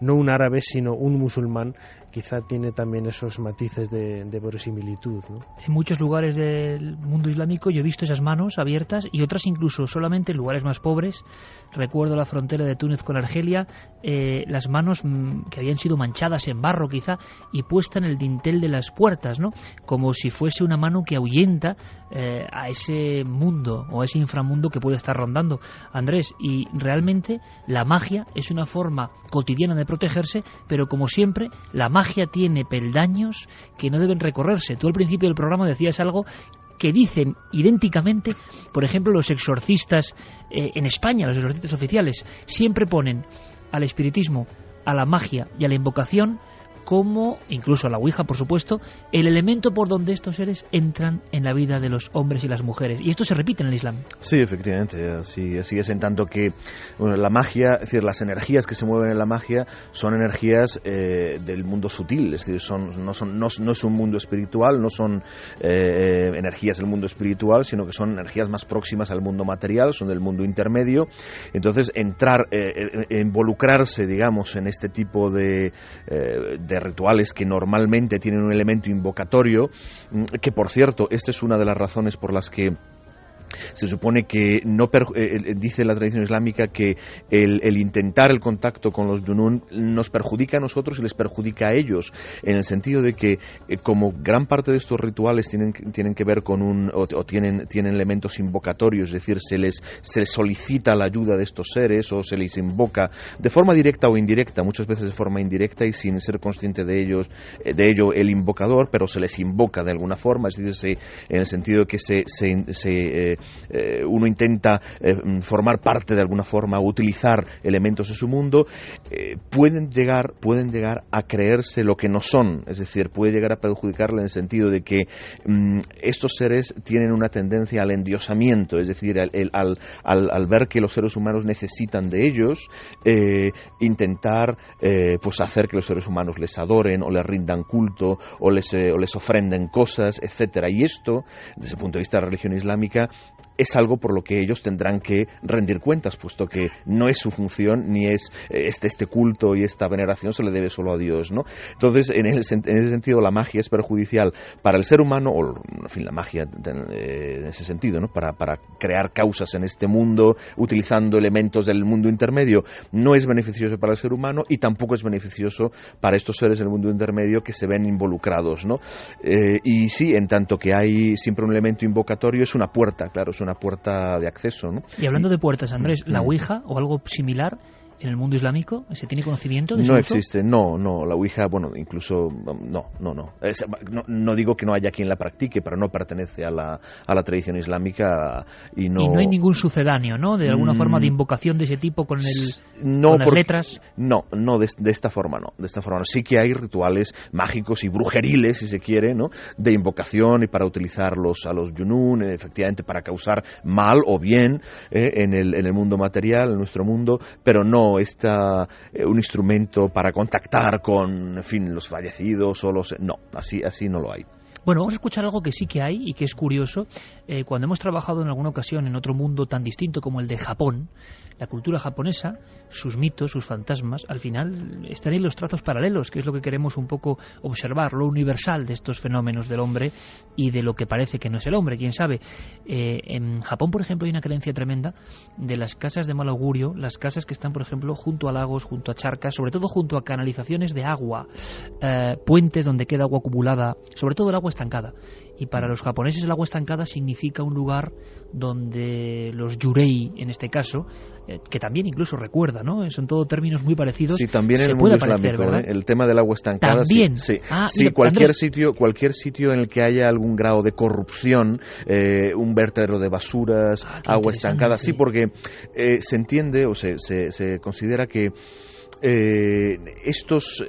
no un árabe, sino un musulmán, quizá tiene también esos matices de verosimilitud, ¿no? En muchos lugares del mundo islámico yo he visto esas manos abiertas y otras incluso solamente en lugares más pobres. Recuerdo la frontera de Túnez con Argelia, las manos que habían sido manchadas en barro quizá y puesta en el dintel de las puertas, ¿no? Como si fuese una mano que ahuyenta a ese mundo o a ese inframundo que puede estar rondando, Andrés. Y realmente la magia es una forma cotidiana de protegerse, pero como siempre la magia tiene peldaños que no deben recorrerse. Tú al principio del programa decías algo que dicen idénticamente, por ejemplo, los exorcistas en España, los exorcistas oficiales, siempre ponen al espiritismo, a la magia y a la invocación como, incluso a la Ouija, por supuesto, el elemento por donde estos seres entran en la vida de los hombres y las mujeres. Y esto se repite en el Islam. Sí, efectivamente, así es, en tanto que la magia, es decir, las energías que se mueven en la magia son energías del mundo sutil, es decir, no es un mundo espiritual, no son energías del mundo espiritual, sino que son energías más próximas al mundo material, son del mundo intermedio. Entonces, involucrarse, digamos, en este tipo de rituales que normalmente tienen un elemento invocatorio, que por cierto, esta es una de las razones por las que Se supone que dice la tradición islámica que el intentar el contacto con los junún nos perjudica a nosotros y les perjudica a ellos, en el sentido de que como gran parte de estos rituales tienen que ver con tienen elementos invocatorios, es decir, se les solicita la ayuda de estos seres o se les invoca de forma directa o indirecta, muchas veces de forma indirecta y sin ser consciente de ello el invocador, pero se les invoca de alguna forma, es decir, en el sentido que uno intenta formar parte de alguna forma, utilizar elementos de su mundo, pueden llegar a creerse lo que no son, es decir, puede llegar a perjudicarle en el sentido de que estos seres tienen una tendencia al endiosamiento, es decir, al ver que los seres humanos necesitan de ellos, intentar pues hacer que los seres humanos les adoren o les rindan culto o les ofrenden cosas, etcétera. Y esto, desde el punto de vista de la religión islámica, es algo por lo que ellos tendrán que rendir cuentas, puesto que no es su función, ni es este culto y esta veneración se le debe solo a Dios, ¿no? Entonces, en ese sentido, la magia es perjudicial para el ser humano, o en fin, la magia en ese sentido, ¿no? Para crear causas en este mundo, utilizando elementos del mundo intermedio, no es beneficioso para el ser humano y tampoco es beneficioso para estos seres del mundo intermedio que se ven involucrados, ¿no? Y sí, en tanto que hay siempre un elemento invocatorio, es una puerta, claro, es una puerta de acceso, ¿no? Y hablando de puertas, Andrés, ¿la Ouija o algo similar en el mundo islámico? ¿Se tiene conocimiento de eso? No existe, no, la Ouija, bueno, incluso, no. No digo que no haya quien la practique, pero no pertenece a la tradición islámica y no... Y no hay ningún sucedáneo, ¿no? De alguna forma de invocación de ese tipo con las letras. No, de esta forma no. Sí que hay rituales mágicos y brujeriles, si se quiere, ¿no? De invocación y para utilizarlos a los junún, efectivamente para causar mal o bien en el mundo material, en nuestro mundo, pero no está un instrumento para contactar con, en fin, los fallecidos o los... No, así no lo hay. Bueno, vamos a escuchar algo que sí que hay y que es curioso. Cuando hemos trabajado en alguna ocasión en otro mundo tan distinto como el de Japón, la cultura japonesa, sus mitos, sus fantasmas, al final están ahí los trazos paralelos, que es lo que queremos un poco observar, lo universal de estos fenómenos del hombre y de lo que parece que no es el hombre, quién sabe. En Japón, por ejemplo, hay una creencia tremenda de las casas de mal augurio, las casas que están, por ejemplo, junto a lagos, junto a charcas, sobre todo junto a canalizaciones de agua, puentes donde queda agua acumulada, sobre todo el agua estancada. Y para los japoneses el agua estancada significa un lugar donde los yurei, en este caso, que también incluso recuerda, ¿no? Son todos términos muy parecidos. Sí, también en el mundo islámico, el tema del agua estancada. También. Sí, mira, cualquier sitio en el que haya algún grado de corrupción, un vertedero de basuras, agua estancada, sí, porque se entiende o se considera que estos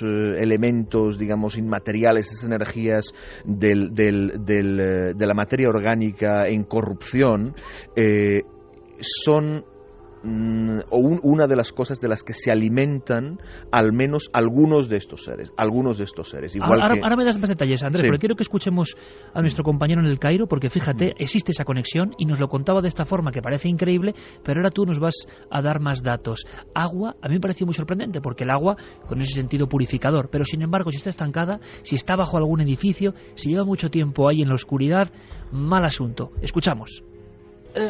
elementos, digamos, inmateriales, estas energías de la materia orgánica en corrupción, son una de las cosas de las que se alimentan al menos algunos de estos seres. Igual ahora me das más detalles, Andrés, sí. Pero quiero que escuchemos a nuestro compañero en el Cairo, porque fíjate, existe esa conexión y nos lo contaba de esta forma que parece increíble, pero ahora tú nos vas a dar más datos. Agua, a mí me pareció muy sorprendente, porque el agua, con ese sentido purificador, pero sin embargo, si está estancada, si está bajo algún edificio, si lleva mucho tiempo ahí en la oscuridad, mal asunto. Escuchamos.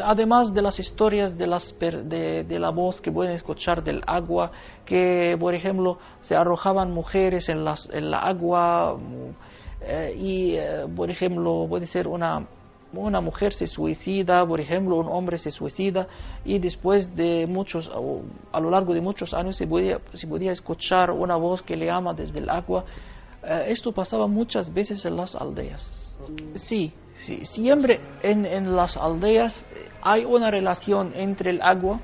Además de las historias de la voz que pueden escuchar del agua, que por ejemplo se arrojaban mujeres en la agua y por ejemplo puede ser una mujer se suicida, por ejemplo un hombre se suicida y después de a lo largo de muchos años se podía escuchar una voz que le llama desde el agua. Esto pasaba muchas veces en las aldeas. Sí, siempre en las aldeas hay una relación entre el agua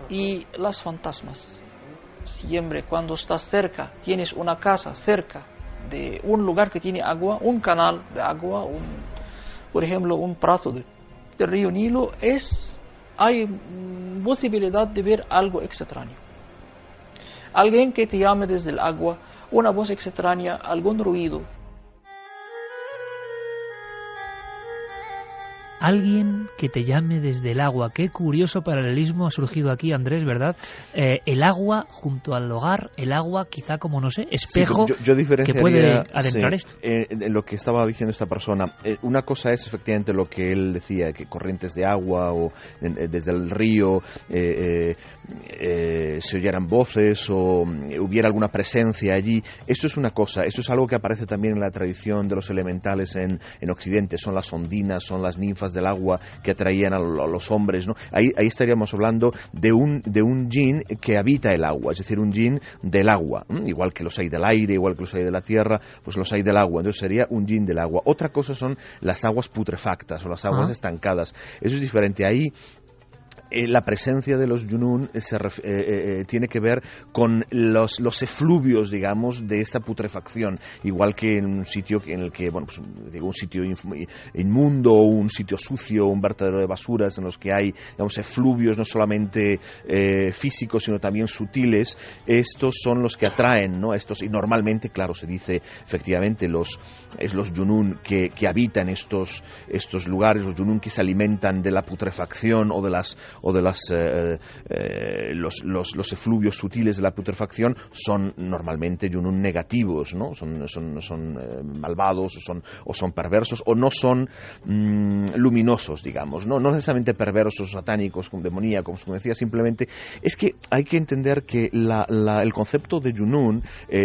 y las fantasmas. Siempre cuando estás cerca, tienes una casa cerca de un lugar que tiene agua, un canal de agua, por ejemplo un brazo del río Nilo, hay posibilidad de ver algo extraño. Alguien que te llame desde el agua, una voz extraña, algún ruido. alguien que te llame desde el agua. Qué curioso paralelismo ha surgido aquí, Andrés, ¿verdad? El agua junto al hogar, el agua quizá como, no sé, espejo yo que puede adentrar esto. En lo que estaba diciendo esta persona, una cosa es efectivamente lo que él decía, que corrientes de agua o desde el río se oyeran voces o hubiera alguna presencia allí. Esto es una cosa, esto es algo que aparece también en la tradición de los elementales en Occidente. Son las ondinas, son las ninfas del agua que atraían a los hombres, ¿no? Ahí estaríamos hablando de un jin que habita el agua, es decir, un jin del agua, igual que los hay del aire, igual que los hay de la tierra, pues los hay del agua. Entonces sería un jin del agua. Otra cosa son las aguas putrefactas o las aguas estancadas. Eso es diferente. Ahí la presencia de los yunun tiene que ver con los efluvios, digamos, de esa putrefacción, igual que en un sitio en el que, bueno, pues digo, un sitio inmundo o un sitio sucio, un vertedero de basuras en los que hay, digamos, efluvios no solamente físicos sino también sutiles. Estos son los que atraen, ¿no? Estos, y normalmente, claro, se dice efectivamente los yunun que habitan estos lugares, los yunun que se alimentan de la putrefacción o de los efluvios sutiles de la putrefacción, son normalmente yunun negativos, ¿no? Son malvados o son perversos o no son luminosos, digamos, no necesariamente perversos, satánicos, demoníacos, como decía. Simplemente es que hay que entender que el concepto de yunun,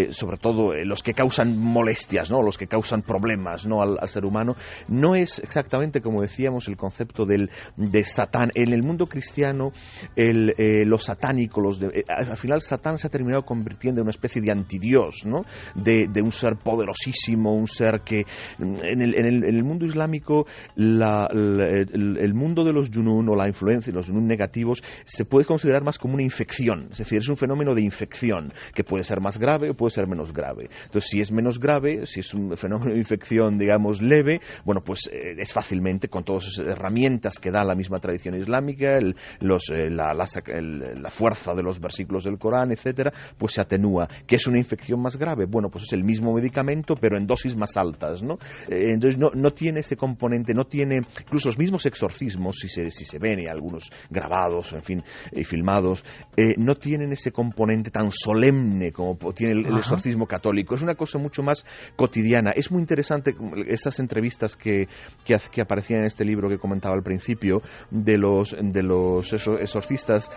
sobre todo los que causan molestias, ¿no? Los que causan problemas, ¿no? al ser humano, no es exactamente, como decíamos, el concepto de Satán. En el mundo cristiano, lo satánico, al final Satán se ha terminado convirtiendo en una especie de antidios, ¿no? De un ser poderosísimo, un ser que en el mundo islámico el mundo de los yunun o la influencia de los yunun negativos se puede considerar más como una infección, es decir, es un fenómeno de infección que puede ser más grave o puede ser menos grave. Entonces, si es menos grave, si es un fenómeno de infección, digamos, leve, bueno, pues es fácilmente, con todas esas herramientas que da la misma tradición islámica, la fuerza de los versículos del Corán, etcétera, pues se atenúa. ¿Qué es una infección más grave? Bueno, pues es el mismo medicamento, pero en dosis más altas, ¿no? Entonces no tiene ese componente, no tiene, incluso los mismos exorcismos, si se ven, y algunos grabados, en fin, y filmados, no tienen ese componente tan solemne como tiene el exorcismo católico. Es una cosa mucho más cotidiana. Es muy interesante esas entrevistas que aparecían en este libro que comentaba al principio de los exorcistas,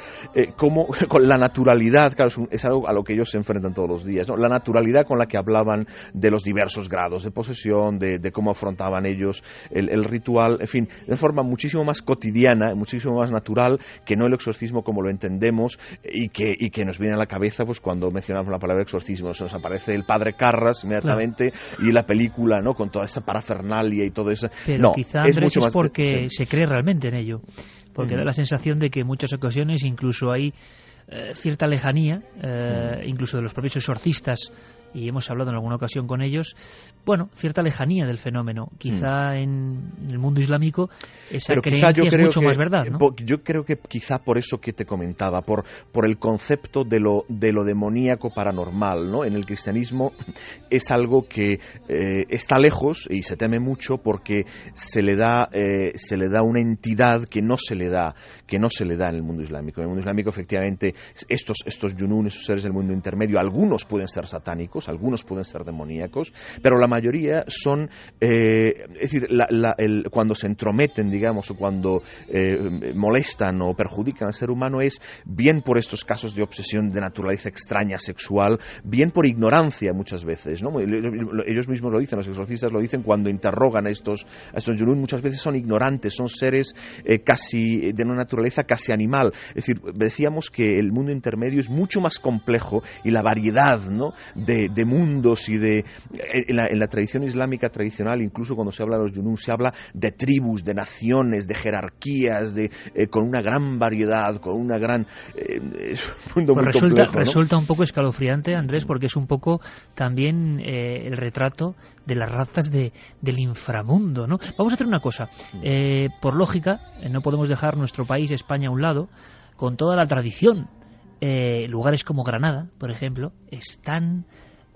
como con la naturalidad, claro, es algo a lo que ellos se enfrentan todos los días, ¿no? La naturalidad con la que hablaban de los diversos grados de posesión, de cómo afrontaban ellos el ritual, en fin, de forma muchísimo más cotidiana, muchísimo más natural que no el exorcismo como lo entendemos y que nos viene a la cabeza pues cuando mencionamos la palabra exorcismo. Nos aparece el padre Carras inmediatamente, claro, y la película, ¿no? Con toda esa parafernalia y todo eso. Pero no, quizá, Andrés, es mucho más porque se cree realmente en ello. Porque da la sensación de que en muchas ocasiones incluso hay cierta lejanía, incluso de los propios exorcistas, y hemos hablado en alguna ocasión con ellos, bueno, cierta lejanía del fenómeno. Quizá en el mundo islámico esa creencia es mucho más verdad, ¿no? Yo creo que quizá por eso que te comentaba, por el concepto de lo demoníaco paranormal, ¿no? En el cristianismo es algo que está lejos y se teme mucho porque se le da una entidad que no se le da en el mundo islámico. En el mundo islámico, efectivamente, estos yunun, esos seres del mundo intermedio, algunos pueden ser satánicos, algunos pueden ser demoníacos, pero la mayoría son, es decir, cuando se entrometen, digamos, o cuando molestan o perjudican al ser humano, es bien por estos casos de obsesión de naturaleza extraña sexual, bien por ignorancia muchas veces, ¿no? Ellos mismos lo dicen, los exorcistas lo dicen cuando interrogan a estos yunun, muchas veces son ignorantes, son seres casi de una naturaleza casi animal. Es decir, decíamos que el mundo intermedio es mucho más complejo y la variedad, ¿no? de mundos y en la tradición islámica tradicional, incluso cuando se habla de los yunun, se habla de tribus, de naciones, de jerarquías, con una gran variedad, con una gran es un mundo muy complejo, ¿no? Resulta un poco escalofriante, Andrés, porque es un poco también el retrato de las razas del inframundo, ¿no? Vamos a hacer una cosa, por lógica, no podemos dejar nuestro país, España, a un lado, con toda la tradición. Lugares como Granada, por ejemplo, están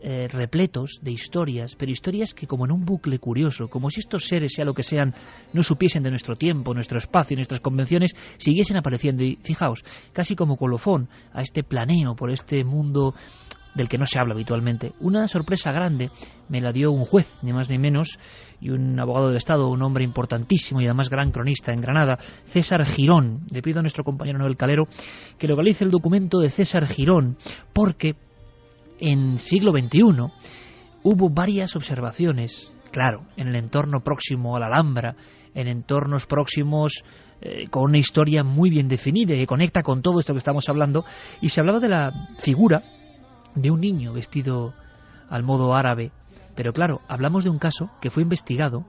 repletos de historias, pero historias que como en un bucle curioso, como si estos seres, sea lo que sean, no supiesen de nuestro tiempo, nuestro espacio, nuestras convenciones, siguiesen apareciendo. Y fijaos, casi como colofón a este planeo por este mundo del que no se habla habitualmente. Una sorpresa grande me la dio un juez, ni más ni menos, y un abogado del Estado, un hombre importantísimo y además gran cronista en Granada, César Girón. Le pido a nuestro compañero Noel Calero que localice el documento de César Girón, porque en siglo XXI hubo varias observaciones, claro, en el entorno próximo a la Alhambra, en entornos próximos con una historia muy bien definida y que conecta con todo esto que estamos hablando, y se hablaba de la figura de un niño vestido al modo árabe. Pero claro, hablamos de un caso que fue investigado,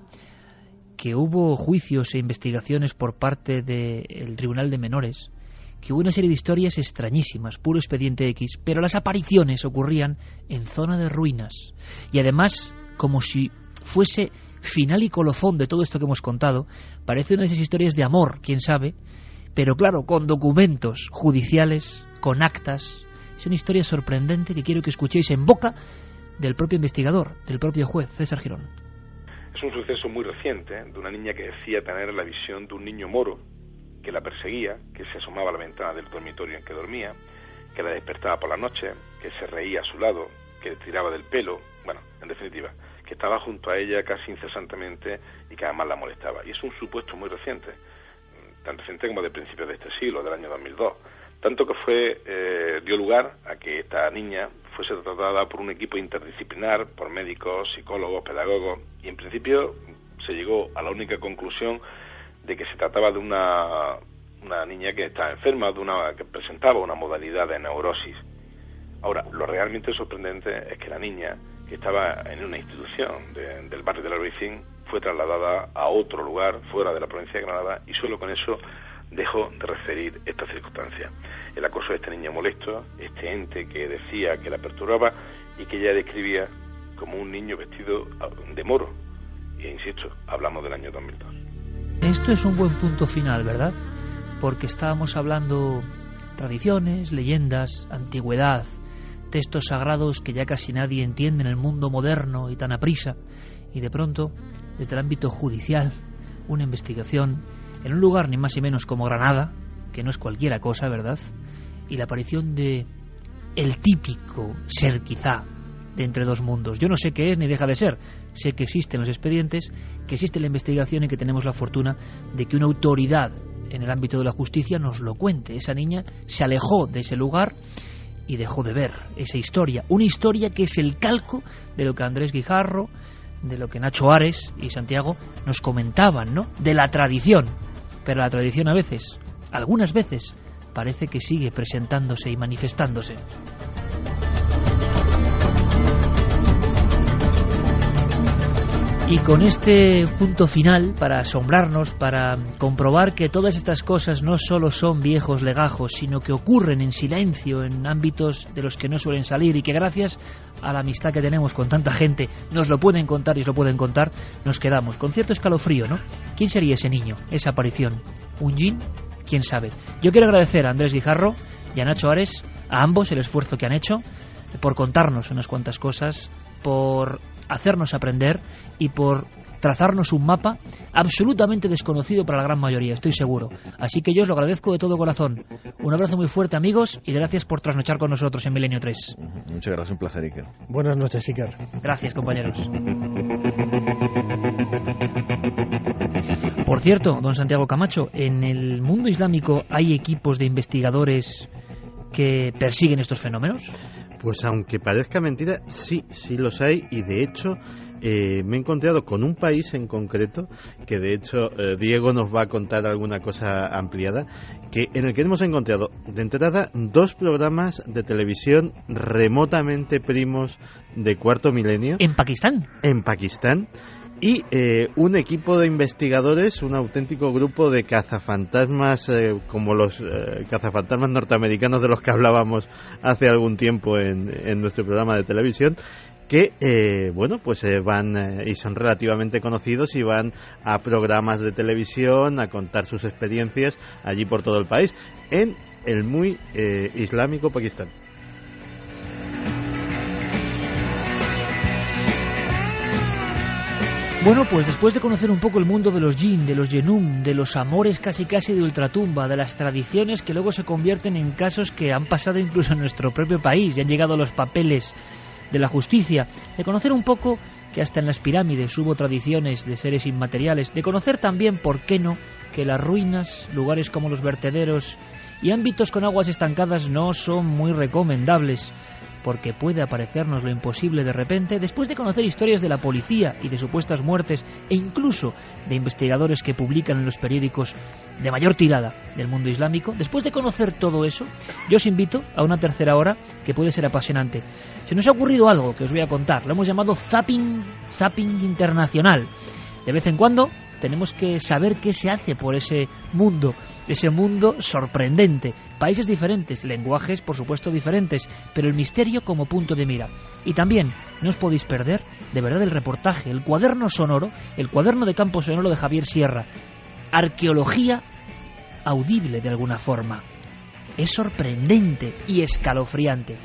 que hubo juicios e investigaciones por parte del Tribunal de Menores, que hubo una serie de historias extrañísimas, puro expediente X, pero las apariciones ocurrían en zona de ruinas. Y además, como si fuese final y colofón de todo esto que hemos contado, parece una de esas historias de amor, quién sabe, pero claro, con documentos judiciales, con actas. Es una historia sorprendente que quiero que escuchéis en boca del propio investigador, del propio juez, César Girón. Es un suceso muy reciente, de una niña que decía tener la visión de un niño moro que la perseguía, que se asomaba a la ventana del dormitorio en que dormía, que la despertaba por la noche, que se reía a su lado, que le tiraba del pelo, bueno, en definitiva, que estaba junto a ella casi incesantemente y que además la molestaba. Y es un supuesto muy reciente, tan reciente como de principios de este siglo, del año 2002, tanto que dio lugar a que esta niña fuese tratada por un equipo interdisciplinar, por médicos, psicólogos, pedagogos, y en principio se llegó a la única conclusión de que se trataba de una niña que estaba enferma, que presentaba una modalidad de neurosis. Ahora, lo realmente sorprendente es que la niña, que estaba en una institución del barrio de la Albaicín, fue trasladada a otro lugar fuera de la provincia de Granada, y solo con eso dejó de referir esta circunstancia. El acoso de este niño molesto, este ente que decía que la perturbaba y que ella describía como un niño vestido de moro. E insisto, hablamos del año 2002. Esto es un buen punto final, ¿verdad? Porque estábamos hablando tradiciones, leyendas, antigüedad, textos sagrados que ya casi nadie entiende en el mundo moderno y tan aprisa, y de pronto, desde el ámbito judicial, una investigación en un lugar ni más ni menos como Granada, que no es cualquiera cosa, ¿verdad? Y la aparición de el típico ser quizá de entre dos mundos. Yo no sé qué es ni deja de ser. Sé que existen los expedientes, que existe la investigación y que tenemos la fortuna de que una autoridad en el ámbito de la justicia nos lo cuente. Esa niña se alejó de ese lugar y dejó de ver esa historia. Una historia que es el calco de lo que Andrés Guijarro, de lo que Nacho Ares y Santiago nos comentaban, ¿no? De la tradición. Pero la tradición a veces, algunas veces, parece que sigue presentándose y manifestándose. Y con este punto final, para asombrarnos, para comprobar que todas estas cosas no solo son viejos legajos, sino que ocurren en silencio, en ámbitos de los que no suelen salir, y que gracias a la amistad que tenemos con tanta gente nos lo pueden contar y os lo pueden contar, nos quedamos con cierto escalofrío, ¿no? ¿Quién sería ese niño, esa aparición? ¿Un djinn? ¿Quién sabe? Yo quiero agradecer a Andrés Guijarro y a Nacho Ares, a ambos el esfuerzo que han hecho por contarnos unas cuantas cosas, por hacernos aprender y por trazarnos un mapa absolutamente desconocido para la gran mayoría, estoy seguro. Así que yo os lo agradezco de todo corazón. Un abrazo muy fuerte, amigos, y gracias por trasnochar con nosotros en Milenio 3. Muchas gracias, un placer, Iker. Buenas noches, Iker. Gracias, compañeros. Por cierto, don Santiago Camacho, en el mundo islámico hay equipos de investigadores que persiguen estos fenómenos. Pues aunque parezca mentira, sí los hay, y de hecho me he encontrado con un país en concreto que de hecho Diego nos va a contar alguna cosa ampliada, en el que hemos encontrado de entrada 2 programas de televisión remotamente primos de cuarto milenio. ¿En Pakistán? En Pakistán. Y un equipo de investigadores, un auténtico grupo de cazafantasmas, como los cazafantasmas norteamericanos de los que hablábamos hace algún tiempo en nuestro programa de televisión, que van y son relativamente conocidos y van a programas de televisión a contar sus experiencias allí por todo el país, en el muy islámico Pakistán. Bueno, pues después de conocer un poco el mundo de los jin, de los yenum, de los amores casi de ultratumba, de las tradiciones que luego se convierten en casos que han pasado incluso en nuestro propio país y han llegado a los papeles de la justicia, de conocer un poco que hasta en las pirámides hubo tradiciones de seres inmateriales, de conocer también, ¿por qué no?, que las ruinas, lugares como los vertederos y ámbitos con aguas estancadas no son muy recomendables, porque puede aparecernos lo imposible de repente, después de conocer historias de la policía y de supuestas muertes, e incluso de investigadores que publican en los periódicos de mayor tirada del mundo islámico. Después de conocer todo eso, yo os invito a una tercera hora que puede ser apasionante. Se nos ha ocurrido algo que os voy a contar, lo hemos llamado zapping internacional. De vez en cuando tenemos que saber qué se hace por ese mundo sorprendente. Países diferentes, lenguajes por supuesto diferentes, pero el misterio como punto de mira. Y también no os podéis perder, de verdad, el reportaje, el cuaderno sonoro, el cuaderno de campo sonoro de Javier Sierra. Arqueología audible de alguna forma. Es sorprendente y escalofriante.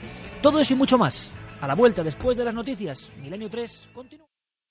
Todo eso y mucho más, a la vuelta después de las noticias. Milenio 3 continúa.